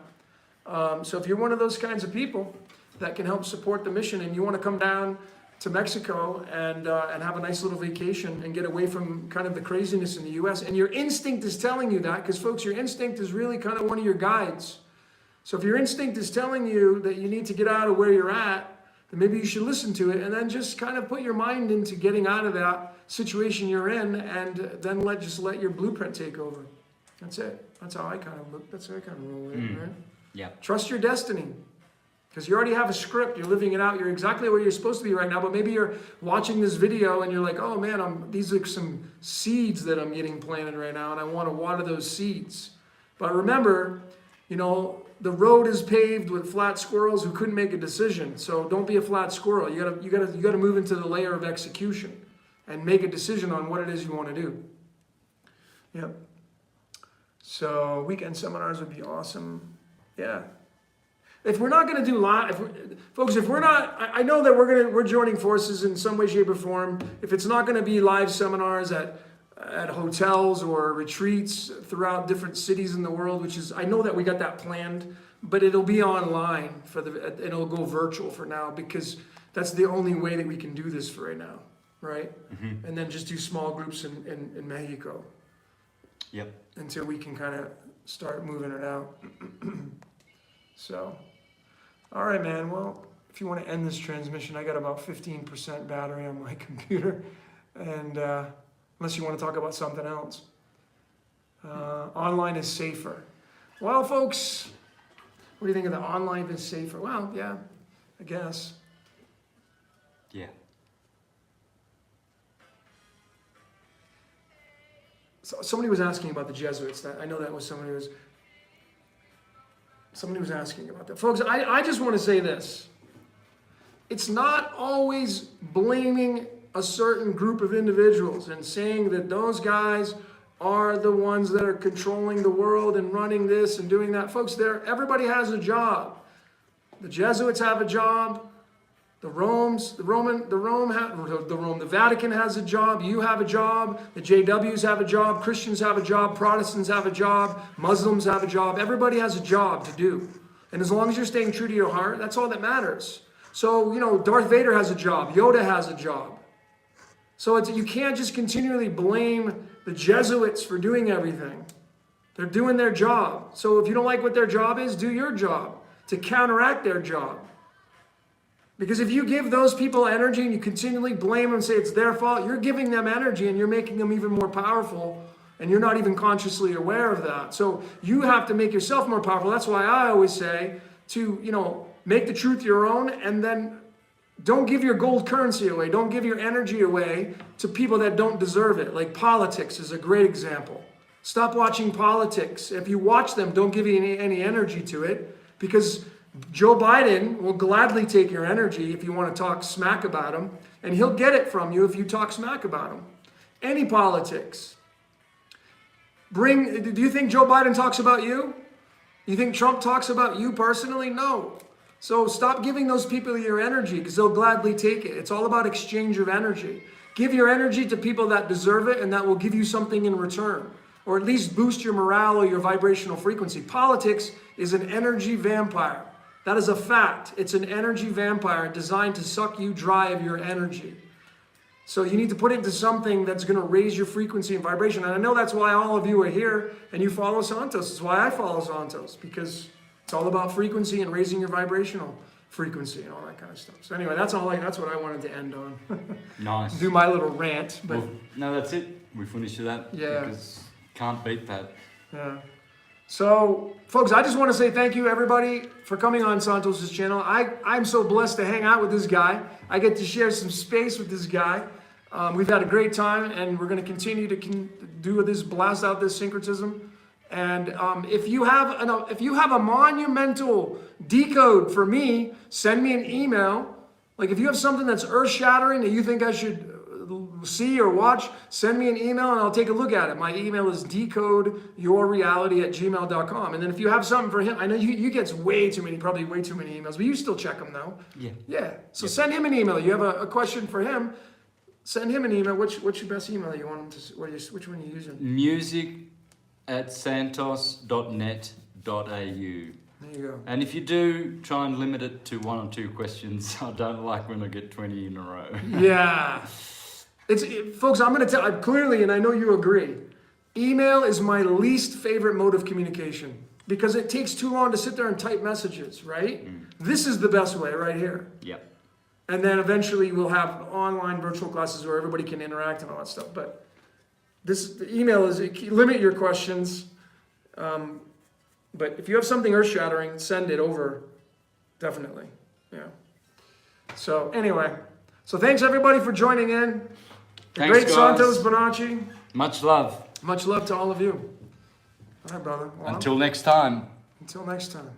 So if you're one of those kinds of people that can help support the mission, and you want to come down to Mexico and have a nice little vacation and get away from kind of the craziness in the U.S., and your instinct is telling you that, because folks, your instinct is really kind of one of your guides. So if your instinct is telling you that you need to get out of where you're at, then maybe you should listen to it and then just kind of put your mind into getting out of that situation you're in, and then just let your blueprint take over. That's it. That's how I kind of look. That's how I kind of roll with it, right? Yeah. Trust your destiny. Because you already have a script, you're living it out, you're exactly where you're supposed to be right now, but maybe you're watching this video and you're like, oh man, these are some seeds that I'm getting planted right now, and I want to water those seeds. But remember, you know, the road is paved with flat squirrels who couldn't make a decision. So don't be a flat squirrel. You gotta move into the layer of execution and make a decision on what it is you want to do. Yep. So weekend seminars would be awesome. Yeah. If we're not going to do live, folks, if we're not, I know that we're joining forces in some way, shape, or form. If it's not going to be live seminars at hotels or retreats throughout different cities in the world, which is, I know that we got that planned, but it'll be online it'll go virtual for now, because that's the only way that we can do this for right now, right? Mm-hmm. And then just do small groups in Mexico. Yep. Until we can kind of start moving it out. So, all right, man. Well, if you want to end this transmission, I got about 15% battery on my computer, and unless you want to talk about something else. Online is safer. Well, folks, what do you think of the online is safer? Well, yeah, I guess. Yeah. So, somebody was asking about the Jesuits. I know that was somebody was asking about that. Folks, I just want to say this. It's not always blaming a certain group of individuals and saying that those guys are the ones that are controlling the world and running this and doing that. Folks, everybody has a job. The Jesuits have a job. The Vatican has a job. You have a job. The JWs have a job. Christians have a job. Protestants have a job. Muslims have a job. Everybody has a job to do. And as long as you're staying true to your heart, that's all that matters. So, you know, Darth Vader has a job. Yoda has a job. So you can't just continually blame the Jesuits for doing everything. They're doing their job. So if you don't like what their job is, do your job to counteract their job. Because if you give those people energy and you continually blame them and say it's their fault, you're giving them energy and you're making them even more powerful, and you're not even consciously aware of that. So you have to make yourself more powerful. That's why I always say to, you know, make the truth your own, and then don't give your gold currency away. Don't give your energy away to people that don't deserve it. Like politics is a great example. Stop watching politics. If you watch them, don't give any energy to it, because Joe Biden will gladly take your energy if you want to talk smack about him, and he'll get it from you if you talk smack about him. Any politics. Do you think Joe Biden talks about you? You think Trump talks about you personally? No. So stop giving those people your energy, because they'll gladly take it. It's all about exchange of energy. Give your energy to people that deserve it and that will give you something in return. or at least boost your morale or your vibrational frequency. Politics is an energy vampire. That is a fact. It's an energy vampire designed to suck you dry of your energy. So you need to put it into something that's going to raise your frequency and vibration. And I know that's why all of you are here and you follow Santos. It's why I follow Santos, because it's all about frequency and raising your vibrational frequency and all that kind of stuff. So anyway, that's what I wanted to end on. Nice. Do my little rant. But well, no, that's it. We finished with that. Yeah. Because can't beat that. yeah. So, folks, I just want to say thank you, everybody, for coming on Santos' channel. I'm so blessed to hang out with this guy. I get to share some space with this guy. We've had a great time, and we're going to continue to do this, blast out this syncretism. And if you have a monumental decode for me, send me an email. Like if you have something that's earth-shattering that you think I should see or watch, send me an email and I'll take a look at it. My email is decodeyourreality@gmail.com. And then if you have something for him, I know you get probably way too many emails, but you still check them though. Yeah. Yeah. So send him an email. You have a question for him, send him an email. What's your best email you want him to, which one are you using? music@santos.net.au. There you go. And if you do, try and limit it to 1 or 2 questions. I don't like when I get 20 in a row. Yeah. Folks, I'm going to tell, clearly, and I know you agree, email is my least favorite mode of communication because it takes too long to sit there and type messages, right? This is the best way right here. Yep. And then eventually we'll have online virtual classes where everybody can interact and all that stuff. But the email is, limit your questions. But if you have something earth-shattering, send it over. Definitely. Yeah. So anyway, so thanks everybody for joining in. The Thanks, great guys. Santos Bonacci. Much love. Much love to all of you. All right, brother. Well, Until next time. until next time.